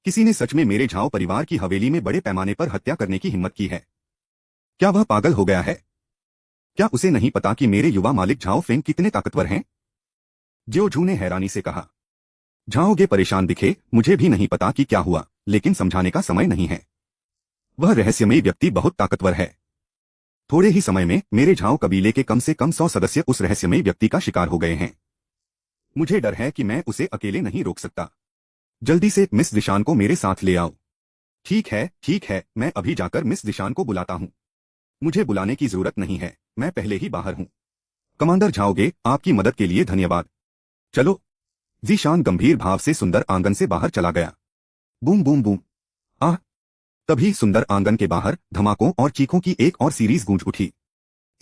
किसी ने सच में मेरे झाओ परिवार की हवेली में बड़े पैमाने पर हत्या करने की हिम्मत की है? क्या वह पागल हो गया है? क्या उसे नहीं पता कि मेरे युवा मालिक झाओ फेंग कितने ताकतवर हैं? जियो झू ने हैरानी से कहा। झाओगे परेशान दिखे। मुझे भी नहीं पता कि क्या हुआ, लेकिन समझाने का समय नहीं है। वह रहस्यमयी व्यक्ति बहुत ताकतवर है। थोड़े ही समय में मेरे झाओ कबीले के कम से कम 100 सदस्य उस रहस्यमयी व्यक्ति का शिकार हो गए हैं। मुझे डर है कि मैं उसे अकेले नहीं रोक सकता। जल्दी से मिस ज़ीशान को मेरे साथ ले आओ। ठीक है, मैं अभी जाकर मिस ज़ीशान को बुलाता हूँ। मुझे बुलाने की जरूरत नहीं है, मैं पहले ही बाहर हूँ। कमांडर झाओगे, आपकी मदद के लिए धन्यवाद। चलो। ज़ीशान गंभीर भाव से सुंदर आंगन से बाहर चला गया। Boom boom boom. आह! तभी सुंदर आंगन के बाहर धमाकों और चीखों की एक और सीरीज गूंज उठी।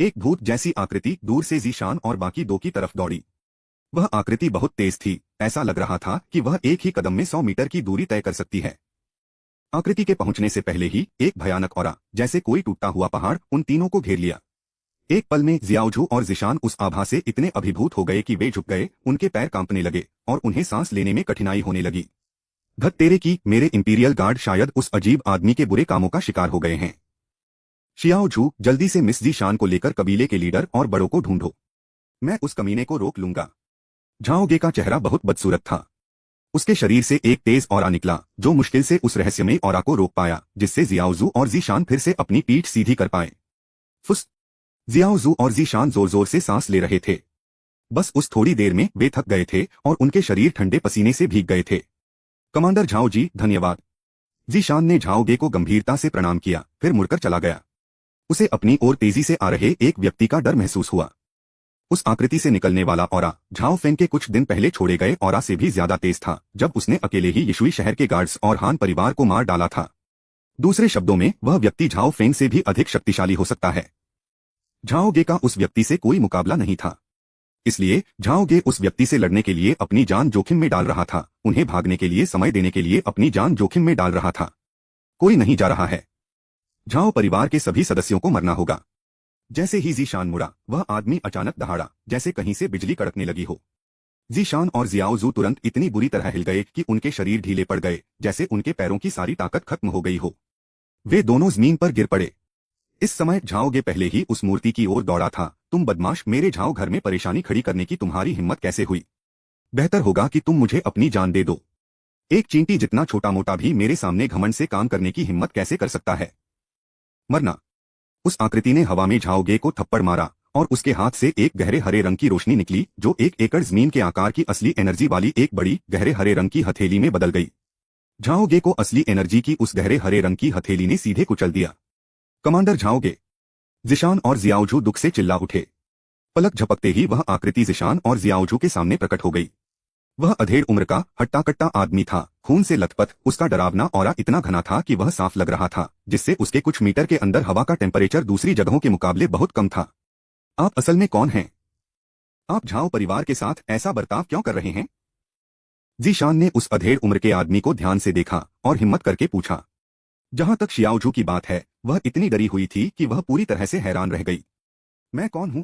एक भूत जैसी आकृति दूर से ज़ीशान और बाकी दो की तरफ दौड़ी। वह आकृति बहुत तेज थी, ऐसा लग रहा था कि वह एक ही कदम में 100 मीटर की दूरी तय कर सकती है। आकृति के पहुंचने से पहले ही एक भयानक औरा, जैसे कोई टूटता हुआ पहाड़, उन तीनों को घेर लिया। एक पल में जियाओजू और ज़ीशान उस आभा से इतने अभिभूत हो गए कि वे झुक गए, उनके पैर कांपने लगे और उन्हें सांस लेने में कठिनाई होने लगी। धत तेरे की, मेरे इंपीरियल गार्ड शायद उस अजीब आदमी के बुरे कामों का शिकार हो गए हैं। शियाओ झू, जल्दी से मिस ज़ीशान को लेकर कबीले के लीडर और बड़ों को ढूंढो। मैं उस कमीने को रोक लूंगा। झाओगे का चेहरा बहुत बदसूरत था। उसके शरीर से एक तेज औरा निकला, जो मुश्किल से उस रहस्यमयी औरा को रोक पाया, जिससे जियाओजू और ज़ीशान फिर से अपनी पीठ सीधी कर पाए। फुस! जियाओजू और ज़ीशान जोर जोर से सांस ले रहे थे। बस उस थोड़ी देर में वे थक गए थे और उनके शरीर ठंडे पसीने से भीग गए थे। कमांडर झाओ जी, धन्यवाद। ज़ीशान ने झाओगे को गंभीरता से प्रणाम किया, फिर मुड़कर चला गया। उसे अपनी ओर तेजी से आ रहे एक व्यक्ति का डर महसूस हुआ। उस आकृति से निकलने वाला औरा झाओ फेंग के कुछ दिन पहले छोड़े गए औरा से भी ज्यादा तेज था, जब उसने अकेले ही यिशुई शहर के गार्ड्स और हान परिवार को मार डाला था। दूसरे शब्दों में, वह व्यक्ति झाओ फेंग से भी अधिक शक्तिशाली हो सकता है। झाओगे का उस व्यक्ति से कोई मुकाबला नहीं था। इसलिए झाओगे उस व्यक्ति से लड़ने के लिए अपनी जान जोखिम में डाल रहा था, उन्हें भागने के लिए समय देने के लिए अपनी जान जोखिम में डाल रहा था। कोई नहीं जा रहा है। झाओ परिवार के सभी सदस्यों को मरना होगा। जैसे ही ज़ीशान मुड़ा, वह आदमी अचानक दहाड़ा, जैसे कहीं से बिजली कड़कने लगी हो। ज़ीशान और जियाओजू तुरंत इतनी बुरी तरह हिल गए कि उनके शरीर ढीले पड़ गए, जैसे उनके पैरों की सारी ताकत खत्म हो गई हो। वे दोनों जमीन पर गिर पड़े। इस समय झाओगे पहले ही उस मूर्ति की ओर दौड़ा था। तुम बदमाश, मेरे झाओ घर में परेशानी खड़ी करने की तुम्हारी हिम्मत कैसे हुई? बेहतर होगा कि तुम मुझे अपनी जान दे दो। एक चींटी जितना छोटा मोटा भी मेरे सामने घमंड से काम करने की हिम्मत कैसे कर सकता है? मरना। उस आकृति ने हवा में झाओगे को थप्पड़ मारा और उसके हाथ से एक गहरे हरे रंग की रोशनी निकली, जो 1 एकड़ जमीन के आकार की असली एनर्जी वाली एक बड़ी गहरे हरे रंग की हथेली में बदल गई। झाओगे को असली एनर्जी की उस गहरे हरे रंग की हथेली ने सीधे कुचल दिया। कमांडर झाओगे! ज़ीशान और जियाओजू दुख से चिल्ला उठे। पलक झपकते ही वह आकृति ज़ीशान और जियाओजू के सामने प्रकट हो गई। वह अधेड़ उम्र का हट्टा कट्टा आदमी था, खून से लथपथ। उसका डरावना औरा इतना घना था कि वह साफ लग रहा था, जिससे उसके कुछ मीटर के अंदर हवा का टेम्परेचर दूसरी जगहों के मुकाबले बहुत कम था। आप असल में कौन हैं? आप झाओ परिवार के साथ ऐसा बर्ताव क्यों कर रहे हैं? ज़ीशान ने उस अधेड़ उम्र के आदमी को ध्यान से देखा और हिम्मत करके पूछा। जहां तक शियाओजू की बात है, वह इतनी डरी हुई थी कि वह पूरी तरह से हैरान रह गई। मैं कौन हूं?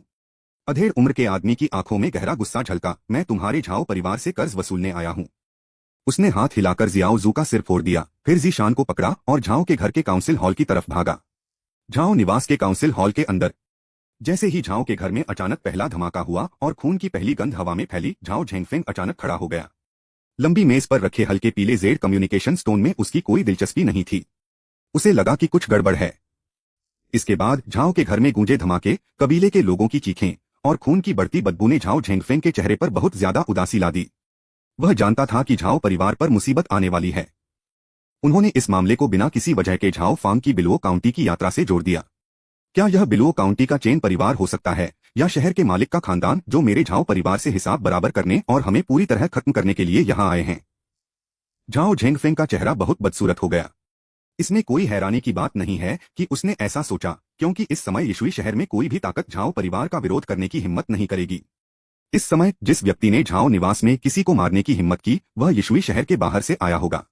अधेड़ उम्र के आदमी की आंखों में गहरा गुस्सा झलका। मैं तुम्हारे झाओ परिवार से कर्ज वसूलने आया हूँ। उसने हाथ हिलाकर जियाओ जू का सिर फोड़ दिया, फिर जीशान को पकड़ा और झाओ के घर के काउंसिल हॉल की तरफ भागा। झाओ निवास के काउंसिल हॉल के अंदर। जैसे ही झाओ के घर में अचानक पहला धमाका हुआ और खून की पहली गंध हवा में फैली, झाओ झेंगफेंग अचानक खड़ा हो गया। लंबी मेज पर रखे हल्के पीले जेड कम्युनिकेशन स्टोन में उसकी कोई दिलचस्पी नहीं थी। उसे लगा कि कुछ गड़बड़ है। इसके बाद झाओ के घर में गूंजे धमाके, कबीले के लोगों की चीखें और खून की बढ़ती बदबू ने झाओ झेंगफेंग के चेहरे पर बहुत ज्यादा उदासी ला दी। वह जानता था कि झाओ परिवार पर मुसीबत आने वाली है। उन्होंने इस मामले को बिना किसी वजह के झाओ फांग की बिलुओ काउंटी की यात्रा से जोड़ दिया। क्या यह बिलुओ काउंटी का चेन परिवार हो सकता है, या शहर के मालिक का खानदान जो मेरे झाओ परिवार से हिसाब बराबर करने और हमें पूरी तरह खत्म करने के लिए यहाँ आए हैं? झाओ झेंगफेंग का चेहरा बहुत बदसूरत हो गया। इसमें कोई हैरानी की बात नहीं है कि उसने ऐसा सोचा, क्योंकि इस समय यिशुई शहर में कोई भी ताकत झाओ परिवार का विरोध करने की हिम्मत नहीं करेगी। इस समय जिस व्यक्ति ने झाओ निवास में किसी को मारने की हिम्मत की, वह यिशुई शहर के बाहर से आया होगा।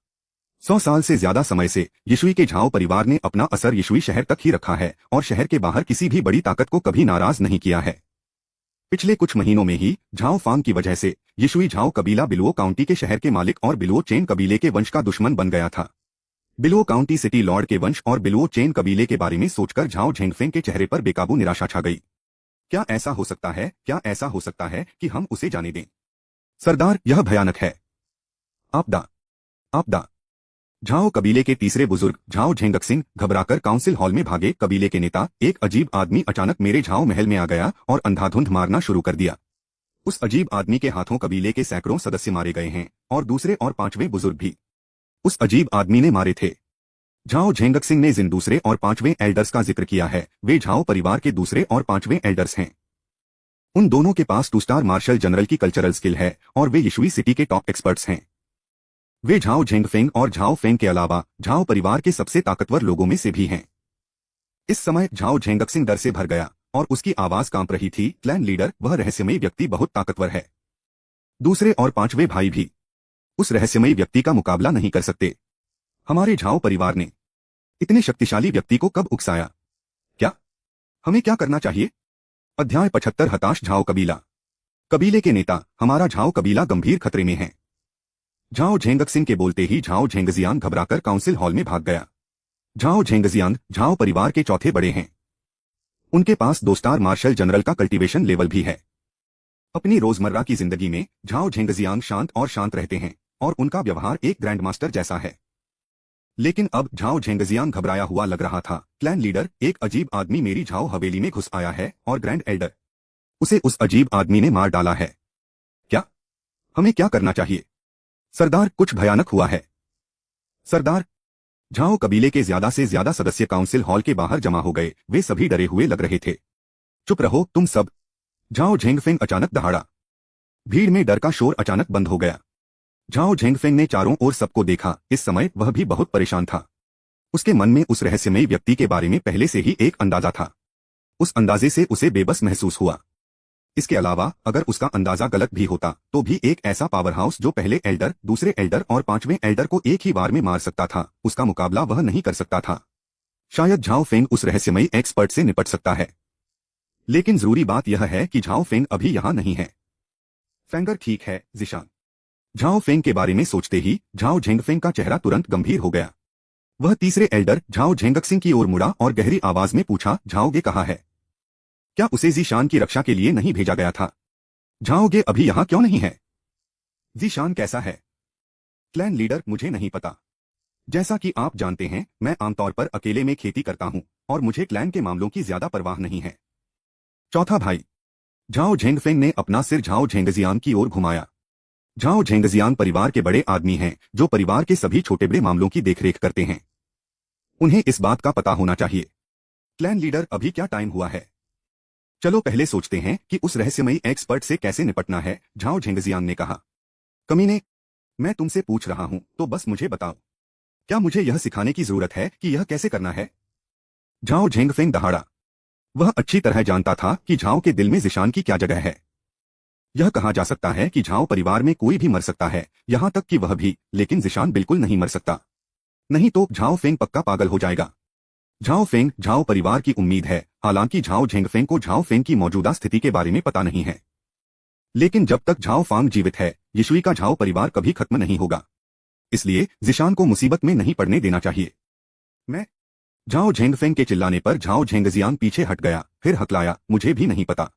100 साल से ज्यादा समय से यिशुई के झाओ परिवार ने अपना असर यिशुई शहर तक ही रखा है और शहर के बाहर किसी भी बड़ी ताकत को कभी नाराज नहीं किया है। पिछले कुछ महीनों में ही झाओ फांग की वजह से यिशुई झाओ कबीला बिलुओ काउंटी के शहर के मालिक और बिलुओ चेन कबीले के वंश का दुश्मन बन गया था। बिलुओ काउंटी सिटी लॉर्ड के वंश और बिलुओ चेन कबीले के बारे में सोचकर झाओ झेंगफेंग के चेहरे पर बेकाबू निराशा छा गई। क्या ऐसा हो सकता है, क्या ऐसा हो सकता है कि हम उसे जाने दें? सरदार, यह भयानक है। आपदा, आपदा। झाओ कबीले के तीसरे बुजुर्ग झाओ झेंगक्सिंग घबराकर काउंसिल हॉल में भागे। कबीले के नेता, एक अजीब आदमी अचानक मेरे झाओ महल में आ गया और अंधाधुंध मारना शुरू कर दिया। उस अजीब आदमी के हाथों कबीले के सैकड़ों सदस्य मारे गए हैं और दूसरे और पांचवें बुजुर्ग भी उस अजीब आदमी ने मारे थे। झाओ झेंगक्सिंग ने जिन दूसरे और पांचवें एल्डर्स का जिक्र किया है, वे झाओ परिवार के दूसरे और पांचवें एल्डर्स हैं। उन दोनों के पास 2 स्टार मार्शल जनरल की कल्चरल स्किल है और वे यिशुई सिटी के टॉप एक्सपर्ट्स हैं। वे झाओ झेंगफेंग और झाओ फेंग के अलावा झाओ परिवार के सबसे ताकतवर लोगों में से भी हैं। इस समय झाओ झेंगक्सिंग डर से भर गया और उसकी आवाज कांप रही थी। क्लैन लीडर, वह रहस्यमयी व्यक्ति बहुत ताकतवर है। दूसरे और पांचवें भाई भी उस रहस्यमयी व्यक्ति का मुकाबला नहीं कर सकते। हमारे झाओ परिवार ने इतने शक्तिशाली व्यक्ति को कब उकसाया? क्या हमें क्या करना चाहिए? अध्याय 75 हताश झाओ कबीला। कबीले के नेता, हमारा झाओ कबीला गंभीर खतरे में है। झाओ झेंगक्सिंग के बोलते ही झाओ झेंगजियांग घबराकर काउंसिल हॉल में भाग गया। झाओ झेंगजियांग झाओ परिवार के चौथे बड़े हैं। उनके पास 2 स्टार मार्शल जनरल का कल्टीवेशन लेवल भी है। अपनी रोजमर्रा की जिंदगी में झाओ झेंगजियांग शांत रहते हैं और उनका व्यवहार एक ग्रैंड मास्टर जैसा है। लेकिन अब झाओ झेंगजियांग घबराया हुआ लग रहा था। क्लैन लीडर, एक अजीब आदमी मेरी झाओ हवेली में घुस आया है और ग्रैंड एल्डर, उसे उस अजीब आदमी ने मार डाला है। क्या हमें क्या करना चाहिए? सरदार, कुछ भयानक हुआ है। सरदार, झाओ कबीले के ज्यादा से ज्यादा सदस्य काउंसिल हॉल के बाहर जमा हो गए। वे सभी डरे हुए लग रहे थे। चुप रहो तुम सब, झाओ झेंगफेंग अचानक दहाड़ा। भीड़ में डर का शोर अचानक बंद हो गया। झाओ झेंगफेंग ने चारों ओर सबको देखा। इस समय वह भी बहुत परेशान था। उसके मन में उस रहस्यमयी व्यक्ति के बारे में पहले से ही एक अंदाजा था। उस अंदाजे से उसे बेबस महसूस हुआ। इसके अलावा अगर उसका अंदाजा गलत भी होता तो भी एक ऐसा पावर हाउस जो पहले एल्डर, दूसरे एल्डर और पांचवें एल्डर को एक ही बार में मार सकता था, उसका मुकाबला वह नहीं कर सकता था। शायद झाओ फेंग उस रहस्यमयी एक्सपर्ट से निपट सकता है। लेकिन जरूरी बात यह है कि झाओ फेंग अभी यहां नहीं है। फेंगर, ठीक है जिशान। झाओ फेंग के बारे में सोचते ही झाओ झेंगफेंग का चेहरा तुरंत गंभीर हो गया। वह तीसरे एल्डर झाओ झेंगक्सिंग की ओर मुड़ा और गहरी आवाज में पूछा, झाओगे कहाँ है? क्या उसे जीशान की रक्षा के लिए नहीं भेजा गया था? झाओगे अभी यहां क्यों नहीं है? जीशान कैसा है? क्लैन लीडर, मुझे नहीं पता। जैसा कि आप जानते हैं, मैं आमतौर पर अकेले में खेती करता हूं और मुझे क्लैन के मामलों की ज्यादा परवाह नहीं है। चौथा भाई झाओ झेंगफेंग ने अपना सिर झाओ झेंगजियांग की ओर घुमाया। झाओ झेंगजियांग परिवार के बड़े आदमी हैं जो परिवार के सभी छोटे बड़े मामलों की देखरेख करते हैं। उन्हें इस बात का पता होना चाहिए। क्लैन लीडर, अभी क्या टाइम हुआ है? चलो पहले सोचते हैं कि उस रहस्यमयी एक्सपर्ट से कैसे निपटना है, झाओ झेंगजियांग ने कहा। कमीने, मैं तुमसे पूछ रहा हूं तो बस मुझे बताओ। क्या मुझे यह सिखाने की जरूरत है कि यह कैसे करना है? झाओ झेंगफेंग दहाड़ा। वह अच्छी तरह जानता था कि झाओ के दिल में जिशान की क्या जगह है। यह कहा जा सकता है कि झाओ परिवार में कोई भी मर सकता है, यहां तक कि वह भी, लेकिन जिशान बिल्कुल नहीं मर सकता। नहीं तो झाओ फेंग पक्का पागल हो जाएगा। झाओ फेंग झाओ परिवार की उम्मीद है। हालांकि झाओ झेंगफेंग को झाओ फेंग की मौजूदा स्थिति के बारे में पता नहीं है, लेकिन जब तक झाओ फांग जीवित है, यिशुई का झाओ परिवार कभी खत्म नहीं होगा। इसलिए जिशान को मुसीबत में नहीं पड़ने देना चाहिए। मैं झाओ झेंगफेंग के चिल्लाने पर झाओ झेंगजियांग पीछे हट गया, फिर हकलाया, मुझे भी नहीं पता।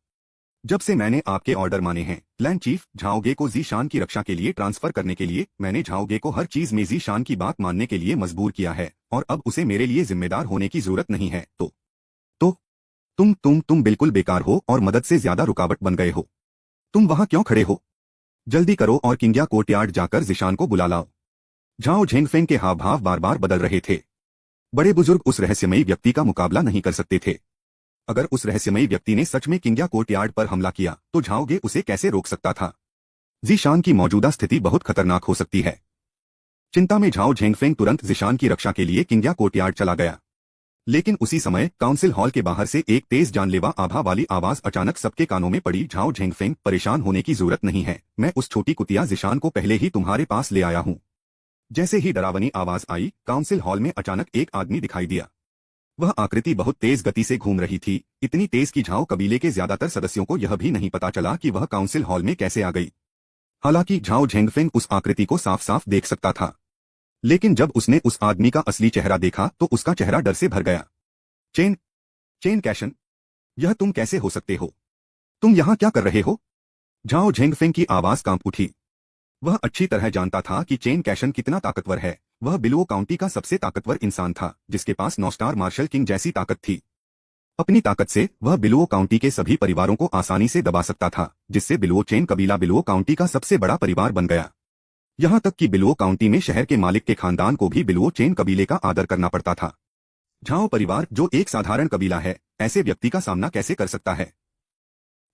जब से मैंने आपके ऑर्डर माने हैं, क्लैन चीफ झाओगे को जीशान की रक्षा के लिए ट्रांसफर करने के लिए, मैंने झाओगे को हर चीज में जीशान की बात मानने के लिए मजबूर किया है, और अब उसे मेरे लिए जिम्मेदार होने की जरूरत नहीं है। तो तुम बिल्कुल बेकार हो और मदद से ज्यादा रुकावट बन गए हो। तुम वहां क्यों खड़े हो? जल्दी करो और किंग्या कोर्टयार्ड जाकर जिशान को बुला लाओ। झाओ झेंगफेंग के हाव भाव बार बार बदल रहे थे। बड़े बुजुर्ग उस रहस्यमयी व्यक्ति का मुकाबला नहीं कर सकते थे। अगर उस रहस्यमयी व्यक्ति ने सच में किंग्या कोर्टयार्ड पर हमला किया तो झाओगे उसे कैसे रोक सकता था? जीशान की मौजूदा स्थिति बहुत खतरनाक हो सकती है। चिंता में झाओ झेंगफेंग तुरंत जीशान की रक्षा के लिए किंग्या कोर्टयार्ड चला गया। लेकिन उसी समय काउंसिल हॉल के बाहर से एक तेज जानलेवा आभा वाली आवाज अचानक सबके कानों में पड़ी। झाओ झेंगफेंग, परेशान होने की जरूरत नहीं है, मैं उस छोटी कुतिया जीशान को पहले ही तुम्हारे पास ले आया हूँ। जैसे ही डरावनी आवाज आई, काउंसिल हॉल में अचानक एक आदमी दिखाई दिया। वह आकृति बहुत तेज गति से घूम रही थी, इतनी तेज कि झाओ कबीले के ज्यादातर सदस्यों को यह भी नहीं पता चला कि वह काउंसिल हॉल में कैसे आ गई। हालांकि झाओ झेंगफेंग उस आकृति को साफ साफ देख सकता था, लेकिन जब उसने उस आदमी का असली चेहरा देखा तो उसका चेहरा डर से भर गया। चेन कैशन, यह तुम कैसे हो सकते हो? तुम यहाँ क्या कर रहे हो? झाओ झेंगफेंग की आवाज कांप उठी। वह अच्छी तरह जानता था कि चेन कैशन कितना ताकतवर है। वह बिलुओ काउंटी का सबसे ताकतवर इंसान था, जिसके पास 9 स्टार मार्शल किंग जैसी ताकत थी। अपनी ताकत से वह बिलुओ काउंटी के सभी परिवारों को आसानी से दबा सकता था, जिससे बिलुओ चेन कबीला बिलुओ काउंटी का सबसे बड़ा परिवार बन गया। यहाँ तक कि बिलुओ काउंटी में शहर के मालिक के खानदान को भी बिलुओ चेन कबीले का आदर करना पड़ता था। झाओ परिवार, जो एक साधारण कबीला है, ऐसे व्यक्ति का सामना कैसे कर सकता है?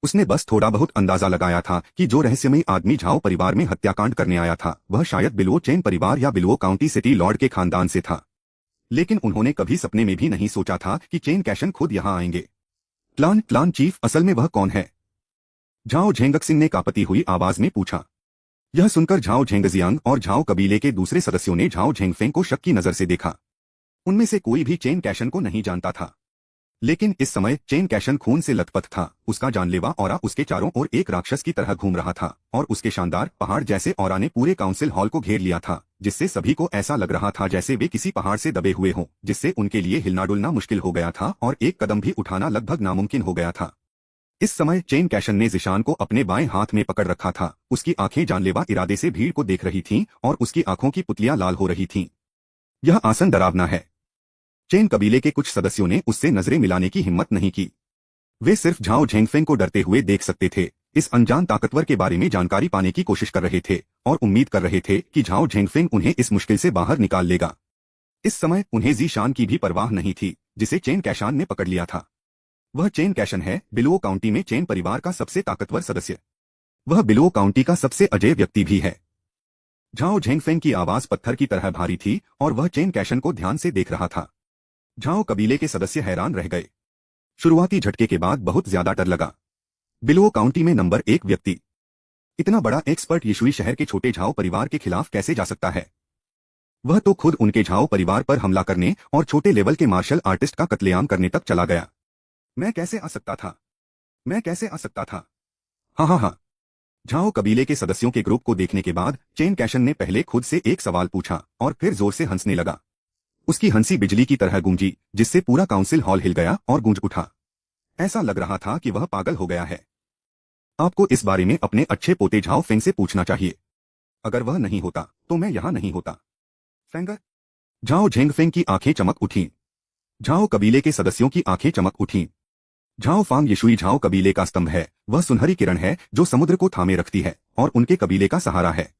उसने बस थोड़ा बहुत अंदाजा लगाया था कि जो रहस्यमयी आदमी झाओ परिवार में हत्याकांड करने आया था, वह शायद बिलुओ चेन परिवार या बिलुओ काउंटी सिटी लॉर्ड के खानदान से था। लेकिन उन्होंने कभी सपने में भी नहीं सोचा था कि चेन कैशन खुद यहाँ आएंगे। क्लान चीफ, असल में वह कौन है? झाओ झेंगक्सिंग ने कांपती हुई आवाज में पूछा। यह सुनकर झाओ झेंगजियांग और झाओ कबीले के दूसरे सदस्यों ने झाओ झेंगफेंग को शक की नजर से देखा। उनमें से कोई भी चेन कैशन को नहीं जानता था, लेकिन इस समय चेन कैशन खून से लथपथ था। उसका जानलेवा ऑरा उसके चारों ओर एक राक्षस की तरह घूम रहा था, और उसके शानदार पहाड़ जैसे ऑरा ने पूरे काउंसिल हॉल को घेर लिया था, जिससे सभी को ऐसा लग रहा था जैसे वे किसी पहाड़ से दबे हुए हों, जिससे उनके लिए हिलना डुलना मुश्किल हो गया था और एक कदम भी उठाना लगभग नामुमकिन हो गया था। इस समय चेन कैशन ने जिशान को अपने बाएं हाथ में पकड़ रखा था। उसकी आंखें जानलेवा इरादे से भीड़ को देख रही थीं, और उसकी आंखों की पुतलियां लाल हो रही थीं। यह आसन डरावना है। चेन कबीले के कुछ सदस्यों ने उससे नजरें मिलाने की हिम्मत नहीं की। वे सिर्फ झाओ झेंगफेंग को डरते हुए देख सकते थे, इस अनजान ताकतवर के बारे में जानकारी पाने की कोशिश कर रहे थे, और उम्मीद कर रहे थे कि झाओ झेंगफेंग उन्हें इस मुश्किल से बाहर निकाल लेगा। इस समय उन्हें जीशान की भी परवाह नहीं थी, जिसे चेन कैशान ने पकड़ लिया था। वह चेन कैशन है, बिलुओ काउंटी में चेन परिवार का सबसे ताकतवर सदस्य। वह बिलुओ काउंटी का सबसे अजय व्यक्ति भी है। झाओ झेंगफेंग की आवाज पत्थर की तरह भारी थी, और वह चेन कैशन को ध्यान से देख रहा था। झाओ कबीले के सदस्य हैरान रह गए। शुरुआती झटके के बाद बहुत ज्यादा डर लगा। बिलुओ काउंटी में नंबर 1 व्यक्ति, इतना बड़ा एक्सपर्ट यिशुई शहर के छोटे झाओ परिवार के खिलाफ कैसे जा सकता है? वह तो खुद उनके झाओ परिवार पर हमला करने और छोटे लेवल के मार्शल आर्टिस्ट का कत्लेआम करने तक चला गया। मैं कैसे आ सकता था? मैं कैसे आ सकता था? हाँ। झाओ कबीले के सदस्यों के ग्रुप को देखने के बाद चेन कैशन ने पहले खुद से एक सवाल पूछा और फिर जोर से हंसने लगा। उसकी हंसी बिजली की तरह गूंजी, जिससे पूरा काउंसिल हॉल हिल गया और गूंज उठा। ऐसा लग रहा था कि वह पागल हो गया है। आपको इस बारे में अपने अच्छे पोते झाओ फेंग से पूछना चाहिए। अगर वह नहीं होता तो मैं यहाँ नहीं होता। फेंगर, झाओ झेंगफेंग की आंखें चमक उठीं। झाओ कबीले के सदस्यों की आंखें चमक उठीं। झाओ फांग यिशुई झाओ कबीले का स्तंभ है। वह सुनहरी किरण है जो समुद्र को थामे रखती है और उनके कबीले का सहारा है।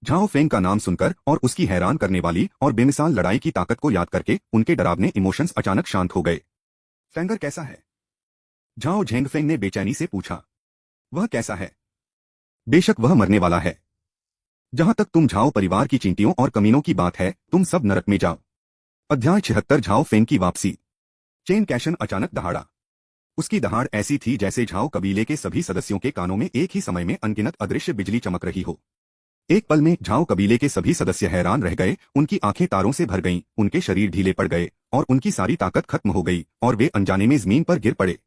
झाओ फेंग का नाम सुनकर और उसकी हैरान करने वाली और बेमिसाल लड़ाई की ताकत को याद करके उनके डरावने इमोशंस अचानक शांत हो गए। फेंगर कैसा है? झाओ झेंगफेंग ने बेचैनी से पूछा। वह कैसा है? बेशक वह मरने वाला है। जहां तक तुम झाओ परिवार की चींटियों और कमीनों की बात है, तुम सब नरक में जाओ। अध्याय 76 झाओ फेंग की वापसी। चेन कैशन अचानक दहाड़ा। उसकी दहाड़ ऐसी थी जैसे झाओ कबीले के सभी सदस्यों के कानों में एक ही समय में अनगिनत अदृश्य बिजली चमक रही हो। एक पल में झाओ कबीले के सभी सदस्य हैरान रह गए, उनकी आंखें तारों से भर गईं, उनके शरीर ढीले पड़ गए और उनकी सारी ताकत खत्म हो गई और वे अनजाने में जमीन पर गिर पड़े।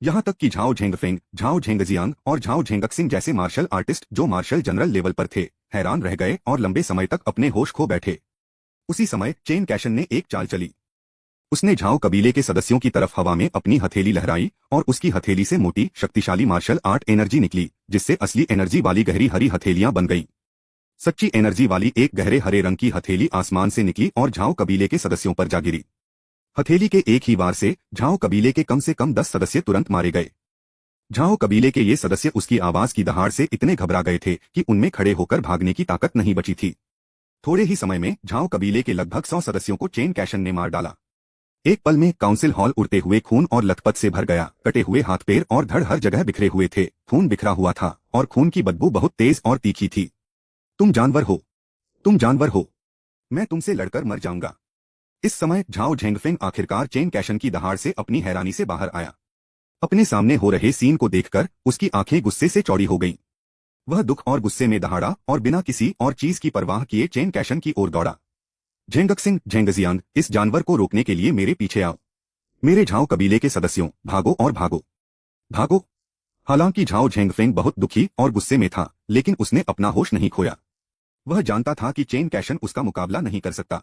यहाँ तक कि झाओ झेंगफेंग, झाओ झेंगजियांग और झाओ झेंगक्सिंग जैसे मार्शल आर्टिस्ट जो मार्शल जनरल लेवल पर थे, हैरान रह गए और लंबे समय तक अपने होश खो बैठे। उसी समय चेन कैशन ने एक चाल चली। उसने झाओ कबीले के सदस्यों की तरफ हवा में अपनी हथेली लहराई और उसकी हथेली से मोटी शक्तिशाली मार्शल आर्ट एनर्जी निकली, जिससे असली एनर्जी वाली गहरी हरी हथेलियां बन गईं। सच्ची एनर्जी वाली एक गहरे हरे रंग की हथेली आसमान से निकली और झाओ कबीले के सदस्यों पर जा गिरी। हथेली के एक ही वार से झाओ कबीले के कम से कम 10 सदस्य तुरंत मारे गए। झाओ कबीले के ये सदस्य उसकी आवाज की दहाड़ से इतने घबरा गए थे कि उनमें खड़े होकर भागने की ताकत नहीं बची थी। थोड़े ही समय में झाओ कबीले के लगभग 100 सदस्यों को चेन कैशन ने मार डाला। एक पल में काउंसिल हॉल उड़ते हुए खून और लथपथ से भर गया। कटे हुए हाथ पैर और धड़ हर जगह बिखरे हुए थे। खून बिखरा हुआ था और खून की बदबू बहुत तेज और तीखी थी। तुम जानवर हो, तुम जानवर हो, मैं तुमसे लड़कर मर जाऊंगा। इस समय झाओ झेंगफेंग आखिरकार चेन कैशन की दहाड़ से अपनी हैरानी से बाहर आया। अपने सामने हो रहे सीन को देखकर उसकी आंखें गुस्से से चौड़ी हो गईं। वह दुख और गुस्से में दहाड़ा और बिना किसी और चीज की परवाह किए चेन कैशन की ओर दौड़ा। झेंगक्सिंग, झेंगजियांग, इस जानवर को रोकने के लिए मेरे पीछे आओ। मेरे झाओ कबीले के सदस्यों, भागो और भागो, भागो। हालांकि झाओ झेंगफेंग बहुत दुखी और गुस्से में था, लेकिन उसने अपना होश नहीं खोया। वह जानता था कि चेन कैशन उसका मुकाबला नहीं कर सकता।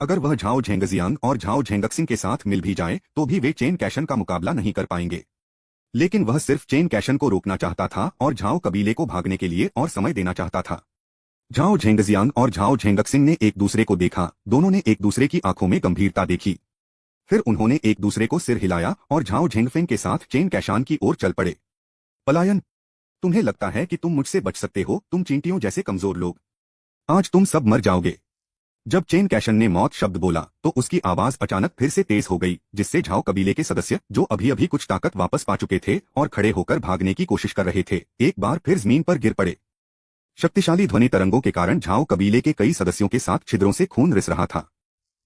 अगर वह झाओ झेंगजियांग और झाओ झेंगक्सिंग के साथ मिल भी जाए तो भी वे चेन कैशन का मुकाबला नहीं कर पाएंगे। लेकिन वह सिर्फ चेन कैशन को रोकना चाहता था और झाओ कबीले को भागने के लिए और समय देना चाहता था। झाओ झेंगजियांग और झाओ झेंगक्सिंग ने एक दूसरे को देखा। दोनों ने एक दूसरे की आंखों में गंभीरता देखी। फिर उन्होंने एक दूसरे को सिर हिलाया और झाओ झेंगफेंग के साथ चेन कैशान की ओर चल पड़े। पलायन। तुम्हें लगता है कि तुम मुझसे बच सकते हो, तुम चींटियों जैसे कमजोर लोग। आज तुम सब मर जाओगे। जब चेन कैशन ने मौत शब्द बोला तो उसकी आवाज अचानक फिर से तेज हो गई, जिससे झाओ कबीले के सदस्य जो अभी अभी कुछ ताकत वापस पा चुके थे और खड़े होकर भागने की कोशिश कर रहे थे, एक बार फिर जमीन पर गिर पड़े। शक्तिशाली ध्वनि तरंगों के कारण झाओ कबीले के कई सदस्यों के साथ छिद्रों से खून रिस रहा था।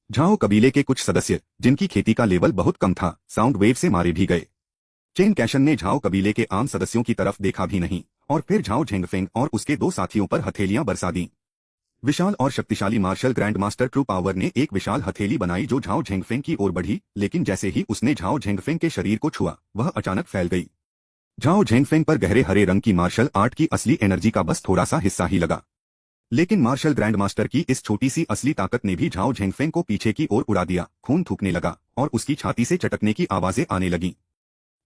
झाओ कबीले के कुछ सदस्य, जिनकी खेती का लेवल बहुत कम था, साउंड वेव से मारे भी गए। चेन कैशन ने झाओ कबीले के आम सदस्यों की तरफ देखा भी नहीं और फिर झाओ झेंगफेंग और उसके दो साथियों पर हथेलियां बरसा दी। विशाल और शक्तिशाली martial grand master true power ने एक विशाल हथेली बनाई जो झाओ झेंगफेंग की ओर बढ़ी, लेकिन जैसे ही उसने झाओ झेंगफेंग के शरीर को छुआ, वह अचानक फैल गई। झाओ झेंगफेंग पर गहरे हरे रंग की मार्शल आर्ट की असली एनर्जी का बस थोड़ा सा हिस्सा ही लगा। लेकिन मार्शल ग्रैंड मास्टर की इस छोटी सी असली ताकत ने भी झाओ झेंगफेंग को पीछे की ओर उड़ा दिया। खून थूकने लगा और उसकी छाती से चटकने की आवाजें आने लगीं।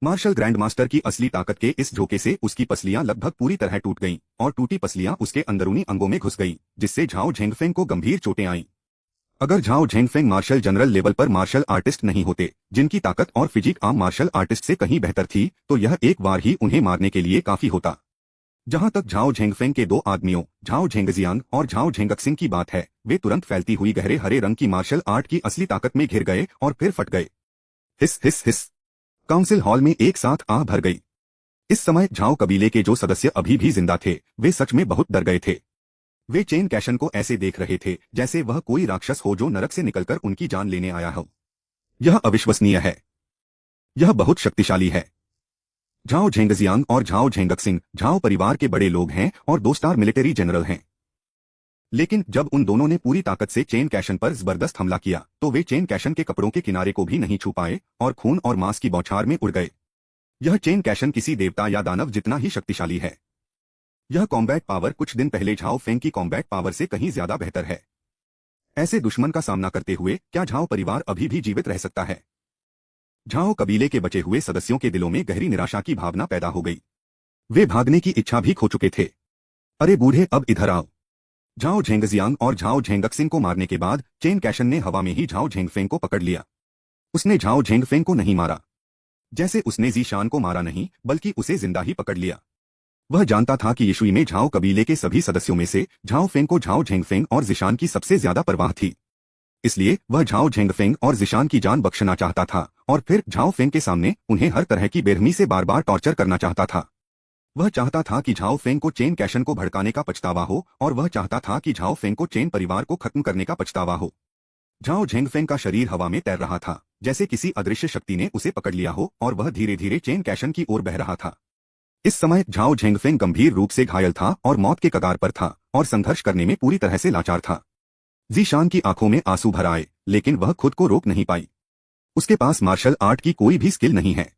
मार्शल ग्रैंड मास्टर की असली ताकत के इस झोंके से उसकी पसलियां लगभग पूरी तरह टूट गईं और टूटी पसलियां उसके अंदरूनी अंगों में घुस गईं, जिससे झाओ झेंगफेंग को गंभीर चोटें आईं। अगर झाओ झेंगफेंग मार्शल जनरल लेवल पर मार्शल आर्टिस्ट नहीं होते, जिनकी ताकत और फिजिक आम मार्शल आर्टिस्ट से कहीं बेहतर थी, तो यह एक बार ही उन्हें मारने के लिए काफी होता। जहां तक झाओ झेंगफेंग के दो आदमियों, झाओ झेंगजियांग और झाओ झेंगक्सिंग की बात है, वे तुरंत फैलती हुई गहरे हरे रंग की मार्शल आर्ट की असली ताकत में घिर गए और फिर फट गए। हिस हिस हिस। काउंसिल हॉल में एक साथ आह भर गई। इस समय झाओ कबीले के जो सदस्य अभी भी जिंदा थे, वे सच में बहुत डर गए थे। वे चेन कैशन को ऐसे देख रहे थे जैसे वह कोई राक्षस हो जो नरक से निकलकर उनकी जान लेने आया हो। यह अविश्वसनीय है। यह बहुत शक्तिशाली है। झाओ झेंगजियांग और झाओ झेंगक्सिंग झाओ परिवार के बड़े लोग हैं और 2 स्टार मिलिट्री जनरल हैं। लेकिन जब उन दोनों ने पूरी ताकत से चेन कैशन पर जबरदस्त हमला किया, तो वे चेन कैशन के कपड़ों के किनारे को भी नहीं छू पाए और खून और मांस की बौछार में उड़ गए। यह चेन कैशन किसी देवता या दानव जितना ही शक्तिशाली है। यह कॉम्बैट पावर कुछ दिन पहले झाओ फेंग की कॉम्बैट पावर से कहीं ज्यादा बेहतर है। ऐसे दुश्मन का सामना करते हुए क्या झाओ परिवार अभी भी जीवित रह सकता है? झाओ कबीले के बचे हुए सदस्यों के दिलों में गहरी निराशा की भावना पैदा हो गई। वे भागने की इच्छा भी खो चुके थे। अरे बूढ़े, अब इधर आओ। झाओ झेंगजियांग और झाओ झेंगक्सिंग को मारने के बाद चेन कैशन ने हवा में ही झाओ झेंगफेंग को पकड़ लिया। उसने झाओ झेंगफेंग को नहीं मारा, जैसे उसने जीशान को मारा नहीं, बल्कि उसे जिंदा ही पकड़ लिया। वह जानता था कि यीशुई में झाओ कबीले के सभी सदस्यों में से झाओ फेंग को झाओ झेंगफेंग और जिशान की सबसे ज्यादा परवाह थी। इसलिए वह झाओ झेंगफेंग और जिशान की जान बख्शना चाहता था और फिर झाओ फेंग के सामने उन्हें हर तरह की बेरहमी से बार बार टॉर्चर करना चाहता था। वह चाहता था कि झाओ फेंग को चेन कैशन को भड़काने का पछतावा हो और वह चाहता था कि झाओ फेंग को चेन परिवार को खत्म करने का पछतावा हो। झाओ झेंगफेंग का शरीर हवा में तैर रहा था, जैसे किसी अदृश्य शक्ति ने उसे पकड़ लिया हो और वह धीरे धीरे चेन कैशन की ओर बह रहा था। इस समय झाओ झेंगफेंग गंभीर रूप से घायल था और मौत के कगार पर था और संघर्ष करने में पूरी तरह से लाचार था। ज़ीशान की आंखों में आंसू भर आए, लेकिन वह खुद को रोक नहीं पाई। उसके पास मार्शल आर्ट की कोई भी स्किल नहीं है।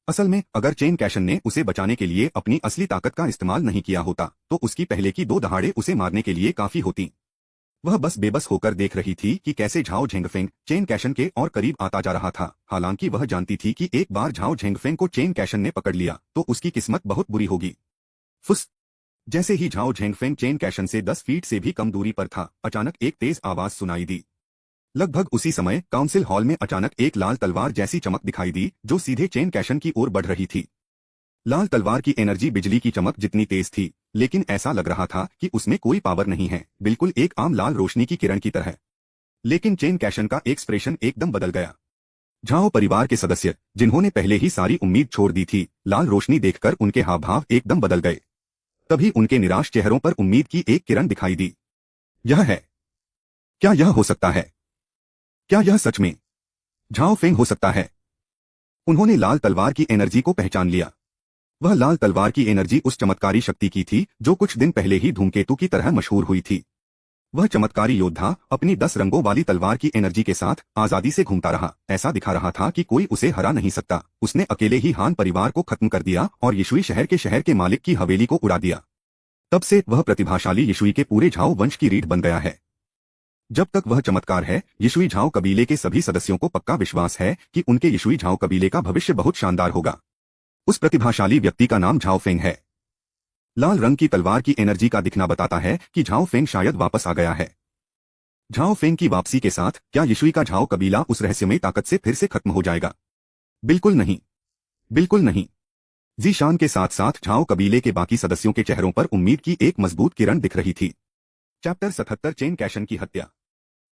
असल में अगर चेन कैशन ने उसे बचाने के लिए अपनी असली ताकत का इस्तेमाल नहीं किया होता तो उसकी पहले की 2 दहाड़े उसे मारने के लिए काफी होती। वह बस बेबस होकर देख रही थी कि कैसे झाओ झेंगफेंग चेन कैशन के और करीब आता जा रहा था। हालांकि वह जानती थी कि एक बार झाओ झेंगफेंग को चेन कैशन ने पकड़ लिया तो उसकी किस्मत बहुत बुरी होगी। फुस। जैसे ही झाओ झेंगफेंग चेन कैशन से 10 फीट से भी कम दूरी पर था, अचानक एक तेज आवाज सुनाई दी। लगभग उसी समय काउंसिल हॉल में अचानक एक लाल तलवार जैसी चमक दिखाई दी जो सीधे चेन कैशन की ओर बढ़ रही थी। लाल तलवार की एनर्जी बिजली की चमक जितनी तेज थी, लेकिन ऐसा लग रहा था कि उसमें कोई पावर नहीं है, बिल्कुल एक आम लाल रोशनी की किरण की तरह। लेकिन चेन कैशन का एक्सप्रेशन एकदम बदल गया। झाओ परिवार के सदस्य, जिन्होंने पहले ही सारी उम्मीद छोड़ दी थी, लाल रोशनी देखकर उनके हाव भाव एकदम बदल गए। तभी उनके निराश चेहरों पर उम्मीद की एक किरण दिखाई दी। यह है। क्या यह हो सकता है? क्या यह सच में झाओ फेंग हो सकता है? उन्होंने लाल तलवार की एनर्जी को पहचान लिया। वह लाल तलवार की एनर्जी उस चमत्कारी शक्ति की थी जो कुछ दिन पहले ही धूमकेतु की तरह मशहूर हुई थी। वह चमत्कारी योद्धा अपनी 10 रंगों वाली तलवार की एनर्जी के साथ आजादी से घूमता रहा, ऐसा दिखा रहा था कि कोई उसे हरा नहीं सकता। उसने अकेले ही हान परिवार को खत्म कर दिया और यिशुई शहर के मालिक की हवेली को उड़ा दिया। तब से वह प्रतिभाशाली यिशुई के पूरे झाओ वंश की रीढ़ बन गया है। जब तक वह चमत्कार है, यिशुई झाओ कबीले के सभी सदस्यों को पक्का विश्वास है कि उनके यिशुई झाओ कबीले का भविष्य बहुत शानदार होगा। उस प्रतिभाशाली व्यक्ति का नाम झाओ फेंग है। लाल रंग की तलवार की एनर्जी का दिखना बताता है कि झाओ फेंग शायद वापस आ गया है। झाओ फेंग की वापसी के साथ क्या यिशुई का झाओ कबीला उस रहस्यमयी ताकत से फिर से खत्म हो जाएगा? बिल्कुल नहीं, बिल्कुल नहीं। ज़ीशान के साथ साथ झाओ कबीले के बाकी सदस्यों के चेहरों पर उम्मीद की एक मजबूत किरण दिख रही थी। चैप्टर 77 चेन कैशन की हत्या।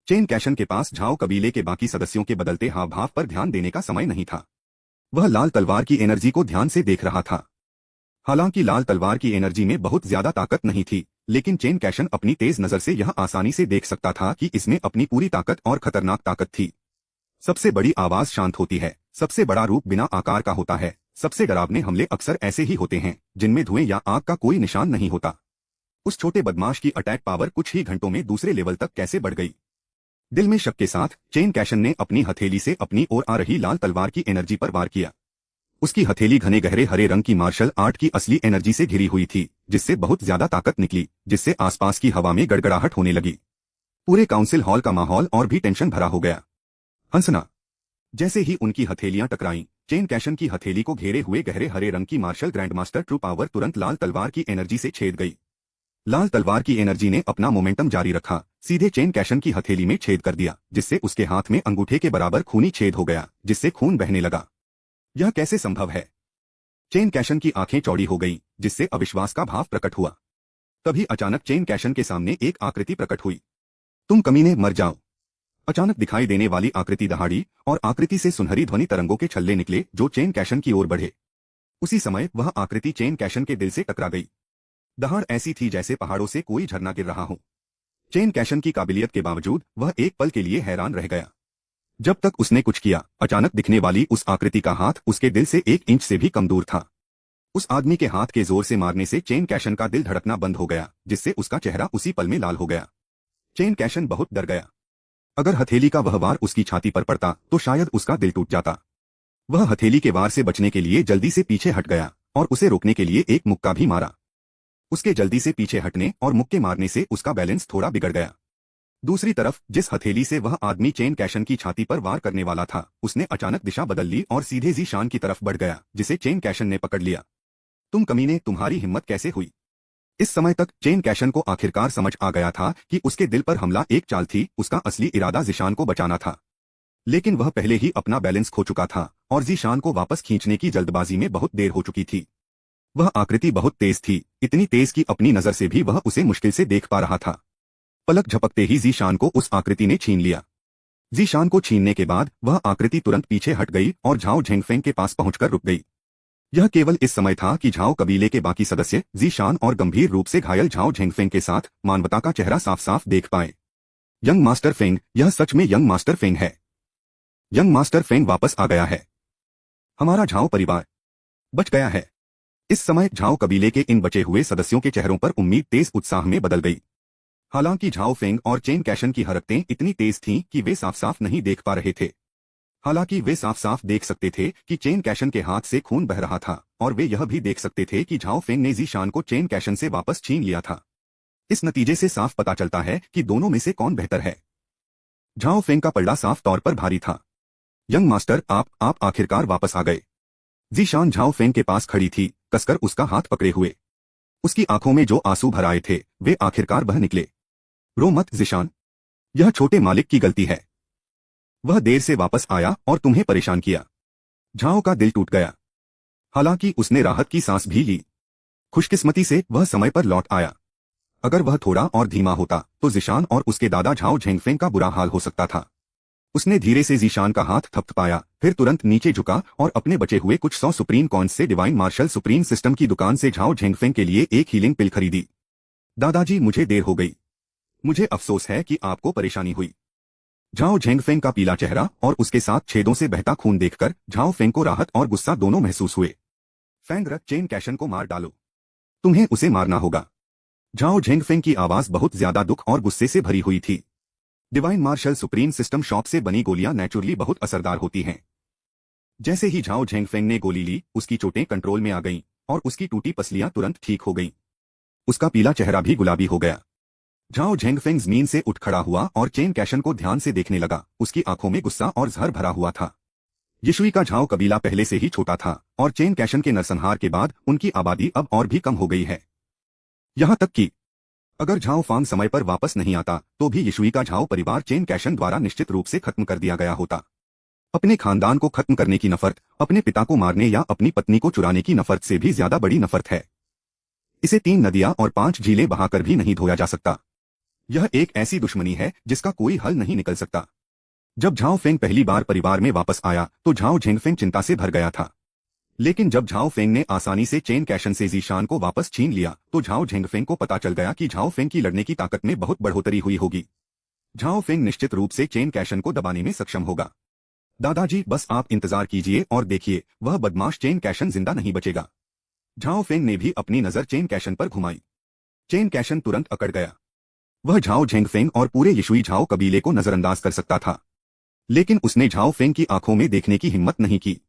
चेन कैशन के पास झाओ कबीले के बाकी सदस्यों के बदलते हाव भाव पर ध्यान देने का समय नहीं था। वह लाल तलवार की एनर्जी को ध्यान से देख रहा था। हालांकि लाल तलवार की एनर्जी में बहुत ज्यादा ताकत नहीं थी, लेकिन चेन कैशन अपनी तेज नजर से यह आसानी से देख सकता था कि इसमें अपनी पूरी ताकत और खतरनाक ताकत थी। सबसे बड़ी आवाज शांत होती है, सबसे बड़ा रूप बिना आकार का होता है, सबसे डरावने हमले अक्सर ऐसे ही होते हैं जिनमें धुएं या आग का कोई निशान नहीं होता। उस छोटे बदमाश की अटैक पावर कुछ ही घंटों में दूसरे लेवल तक कैसे बढ़ गई? दिल में शक के साथ चेन कैशन ने अपनी हथेली से अपनी ओर आ रही लाल तलवार की एनर्जी पर वार किया। उसकी हथेली घने गहरे हरे रंग की मार्शल आर्ट की असली एनर्जी से घिरी हुई थी, जिससे बहुत ज्यादा ताकत निकली, जिससे आसपास की हवा में गड़गड़ाहट होने लगी। पूरे काउंसिल हॉल का माहौल और भी टेंशन भरा हो गया। हंसना। जैसे ही उनकी हथेलियां टकराईं, चेन कैशन की हथेली को घेरे हुए गहरे हरे रंग की मार्शल ग्रैंडमास्टर ट्रू पावर तुरंत लाल तलवार की एनर्जी से छेद गई। लाल तलवार की एनर्जी ने अपना मोमेंटम जारी रखा, सीधे चेन कैशन की हथेली में छेद कर दिया, जिससे उसके हाथ में अंगूठे के बराबर खूनी छेद हो गया, जिससे खून बहने लगा। यह कैसे संभव है? चेन कैशन की आंखें चौड़ी हो गईं, जिससे अविश्वास का भाव प्रकट हुआ। तभी अचानक चेन कैशन के सामने एक आकृति प्रकट हुई। तुम कमीने, मर जाओ! अचानक दिखाई देने वाली आकृति दहाड़ी और आकृति से सुनहरी ध्वनि तरंगों के छल्ले निकले जो चेन कैशन की ओर बढ़े। उसी समय वह आकृति चेन कैशन के दिल से टकरा गई। दहाड़ ऐसी थी जैसे पहाड़ों से कोई झरना गिर रहा हो। चेन कैशन की काबिलियत के बावजूद वह एक पल के लिए हैरान रह गया। जब तक उसने कुछ किया, अचानक दिखने वाली उस आकृति का हाथ उसके दिल से 1 इंच से भी कम दूर था। उस आदमी के हाथ के जोर से मारने से चेन कैशन का दिल धड़कना बंद हो गया, जिससे उसका चेहरा उसी पल में लाल हो गया। चेन कैशन बहुत डर गया। अगर हथेली का वह वार उसकी छाती पर पड़ता तो शायद उसका दिल टूट जाता। वह हथेली के वार से बचने के लिए जल्दी से पीछे हट गया और उसे रोकने के लिए एक मुक्का भी मारा। उसके जल्दी से पीछे हटने और मुक्के मारने से उसका बैलेंस थोड़ा बिगड़ गया। दूसरी तरफ जिस हथेली से वह आदमी चेन कैशन की छाती पर वार करने वाला था, उसने अचानक दिशा बदल ली और सीधे ज़ीशान की तरफ बढ़ गया, जिसे चेन कैशन ने पकड़ लिया। तुम कमीने, तुम्हारी हिम्मत कैसे हुई? इस समय तक चेन कैशन को आखिरकार समझ आ गया था कि उसके दिल पर हमला एक चाल थी, उसका असली इरादा ज़ीशान को बचाना था। लेकिन वह पहले ही अपना बैलेंस खो चुका था और ज़ीशान को वापस खींचने की जल्दबाजी में बहुत देर हो चुकी थी। वह आकृति बहुत तेज थी, इतनी तेज कि अपनी नजर से भी वह उसे मुश्किल से देख पा रहा था। पलक झपकते ही ज़ीशान को उस आकृति ने छीन लिया। ज़ीशान को छीनने के बाद वह आकृति तुरंत पीछे हट गई और झाओ झेंगफेंग के पास पहुंचकर रुक गई। यह केवल इस समय था कि झाओ कबीले के बाकी सदस्य ज़ीशान और गंभीर रूप से घायल झाओ झेंगफेंग के साथ मानवता का चेहरा साफ साफ देख पाए। यंग मास्टर फेंग, यह सच में यंग मास्टर फेंग है। यंग मास्टर फेंग वापस आ गया है। हमारा झाओ परिवार बच गया है। इस समय झाओ कबीले के इन बचे हुए सदस्यों के चेहरों पर उम्मीद तेज उत्साह में बदल गई। हालांकि झाओ फेंग और चेन कैशन की हरकतें इतनी तेज थीं कि वे साफ साफ नहीं देख पा रहे थे। हालांकि वे साफ साफ देख सकते थे कि चेन कैशन के हाथ से खून बह रहा था, और वे यह भी देख सकते थे कि झाओ फेंग ने जीशान को चेन कैशन से वापस छीन लिया था। इस नतीजे से साफ पता चलता है कि दोनों में से कौन बेहतर है। झाओ फेंग का पलड़ा साफ तौर पर भारी था। यंग मास्टर, आप आखिरकार वापस आ गए। जीशान झाओ फेंग के पास खड़ी थी, कसकर उसका हाथ पकड़े हुए। उसकी आंखों में जो आंसू भर आए थे वे आखिरकार बह निकले। रो मत जीशान, यह छोटे मालिक की गलती है। वह देर से वापस आया और तुम्हें परेशान किया। झाओ का दिल टूट गया। हालांकि उसने राहत की सांस भी ली। खुशकिस्मती से वह समय पर लौट आया। अगर वह थोड़ा और धीमा होता तो जीशान और उसके दादा झाओ झेंगफेंग का बुरा हाल हो सकता था। उसने धीरे से जीशान का हाथ थपथपाया, फिर तुरंत नीचे झुका और अपने बचे हुए कुछ 100 सुप्रीम कॉइन्स से डिवाइन मार्शल सुप्रीम सिस्टम की दुकान से झाओ झेंगफेंग के लिए एक हीलिंग पिल खरीदी। दादाजी, मुझे देर हो गई। मुझे अफसोस है कि आपको परेशानी हुई। झाओ झेंगफेंग का पीला चेहरा और उसके साथ छेदों से बहता खून देखकर झाओ फेंग को राहत और गुस्सा दोनों महसूस हुए। फेंग रख, चेन कैशन को मार डालो। तुम्हें उसे मारना होगा। झाओ झेंगफेंग की आवाज बहुत ज्यादा दुख और गुस्से से भरी हुई थी। Divine martial supreme system shop से बनी गोलियां नेचुरली बहुत असरदार होती हैं। जैसे ही झाओ झेंगफेंग ने गोली ली, उसकी चोटें कंट्रोल में आ गईं और उसकी टूटी पसलियां तुरंत ठीक हो गईं। उसका पीला चेहरा भी गुलाबी हो गया। झाओ झेंगफेंग जमीन से उठ खड़ा हुआ और चेन कैशन को ध्यान से देखने लगा। उसकी आंखों में गुस्सा और जहर भरा हुआ था। यिशुई का झाओ कबीला पहले से ही छोटा था और चेन कैशन के नरसंहार के बाद उनकी आबादी अब और भी कम हो गई है। यहां तक कि अगर झाओ फांग समय पर वापस नहीं आता तो भी यिशुई का झाओ परिवार चेन कैशन द्वारा निश्चित रूप से खत्म कर दिया गया होता। अपने खानदान को खत्म करने की नफरत अपने पिता को मारने या अपनी पत्नी को चुराने की नफरत से भी ज्यादा बड़ी नफरत है। इसे 3 नदियां और 5 झीलें बहाकर भी नहीं धोया जा सकता। यह एक ऐसी दुश्मनी है जिसका कोई हल नहीं निकल सकता। जब झाओ फेंग पहली बार परिवार में वापस आया तो झाओ झेंगफेंग चिंता से भर गया था। लेकिन जब झाओ फेंग ने आसानी से चेन कैशन से जीशान को वापस छीन लिया तो झाओ झेंगफेंग को पता चल गया कि झाओ फेंग की लड़ने की ताकत में बहुत बढ़ोतरी हुई होगी। झाओ फेंग निश्चित रूप से चेन कैशन को दबाने में सक्षम होगा। दादाजी, बस आप इंतजार कीजिए और देखिए, वह बदमाश चेन कैशन जिंदा नहीं बचेगा। झाओ फेंग ने भी अपनी नजर चेन कैशन पर घुमाई। चेन कैशन तुरंत अकड़ गया। वह झाओ झेंगफेंग और पूरे यिशुई झाओ कबीले को नजरअंदाज कर सकता था, लेकिन उसने झाओ फेंग की आंखों में देखने की हिम्मत नहीं की।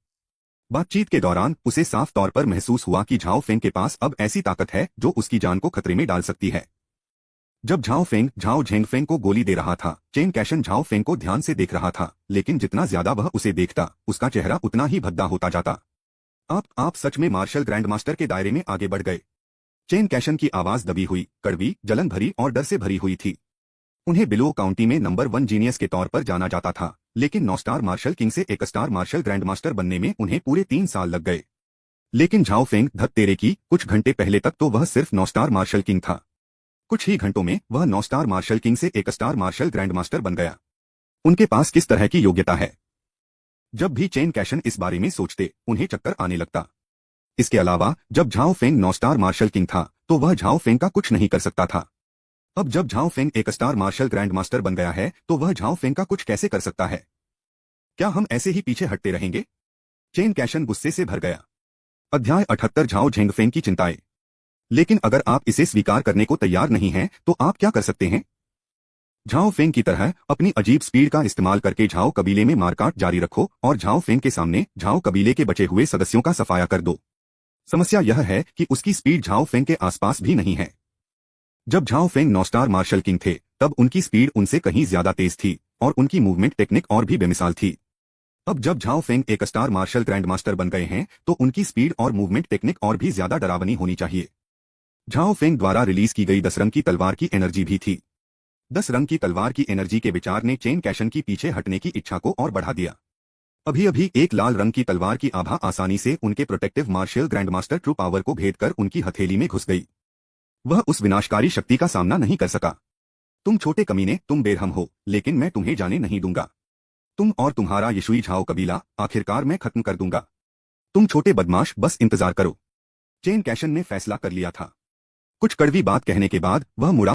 बातचीत के दौरान उसे साफ तौर पर महसूस हुआ कि झाओ फेंग के पास अब ऐसी ताकत है जो उसकी जान को खतरे में डाल सकती है। जब झाओ फेंग झाओ झेंगफेंग को गोली दे रहा था, चेन कैशन झाओ फेंग को ध्यान से देख रहा था, लेकिन जितना ज्यादा वह उसे देखता उसका चेहरा उतना ही भद्दा होता जाता। आप सच में मार्शल ग्रैंडमास्टर के दायरे में आगे बढ़ गए। चेन कैशन की आवाज दबी हुई, कड़वी, जलन भरी और डर से भरी हुई थी। उन्हें बिलो काउंटी में नंबर 1 जीनियस के तौर पर जाना जाता था, लेकिन 9 स्टार मार्शल किंग से 1 स्टार मार्शल ग्रैंडमास्टर बनने में उन्हें पूरे 3 साल लग गए। लेकिन झाओ फेंग, धत तेरे की, कुछ घंटे पहले तक तो वह सिर्फ 9 स्टार मार्शल किंग था। कुछ ही घंटों में वह 9 स्टार मार्शल किंग से 1 स्टार मार्शल ग्रैंडमास्टर बन गया। उनके पास किस तरह की योग्यता है? जब भी चेन कैशन इस बारे में सोचते उन्हें चक्कर आने लगता। इसके अलावा जब Zhao Feng 9 star martial king था तो वह झाओ फेंग का कुछ नहीं कर सकता था। अब जब Zhao Feng 1 star martial grand master बन गया है तो वह झाओ फेंग का कुछ कैसे कर सकता है? क्या हम ऐसे ही पीछे हटते रहेंगे? चेन कैशन गुस्से से भर गया। अध्याय 78 झाओ झेंगफेंग की चिंताएं। लेकिन अगर आप इसे स्वीकार करने को तैयार नहीं हैं तो आप क्या कर सकते हैं? झाओ फेंग की तरह अपनी अजीब स्पीड का इस्तेमाल करके झाओ कबीले में मारकाट जारी रखो और झाओ फेंग के सामने झाओ कबीले के बचे हुए सदस्यों का सफाया कर दो। समस्या यह है कि उसकी स्पीड झाओ फेंग के आसपास भी नहीं है। जब Zhao Feng 9 star martial king थे तब उनकी स्पीड उनसे कहीं ज्यादा तेज थी और उनकी मूवमेंट टेक्निक और भी बेमिसाल थी। अब जब Zhao Feng 1 star martial grand master बन गए हैं तो उनकी स्पीड और मूवमेंट टेक्निक और भी ज्यादा डरावनी होनी चाहिए। झाओ फेंग द्वारा रिलीज की गई 10 रंग की तलवार की एनर्जी भी थी। 10 रंग की तलवार की एनर्जी के विचार ने चेन कैशन की पीछे हटने की इच्छा को और बढ़ा दिया। अभी अभी एक लाल रंग की तलवार की आभा आसानी से उनके protective martial grandmaster true power को भेदकर उनकी हथेली में घुस गई। वह उस विनाशकारी शक्ति का सामना नहीं कर सका। तुम छोटे कमीने, तुम बेरहम हो, लेकिन मैं तुम्हें जाने नहीं दूंगा। तुम और तुम्हारा यिशुई झाओ कबीला आखिरकार मैं खत्म कर दूंगा। तुम छोटे बदमाश, बस इंतजार करो। चेन कैशन ने फैसला कर लिया था। कुछ कड़वी बात कहने के बाद वह मुड़ा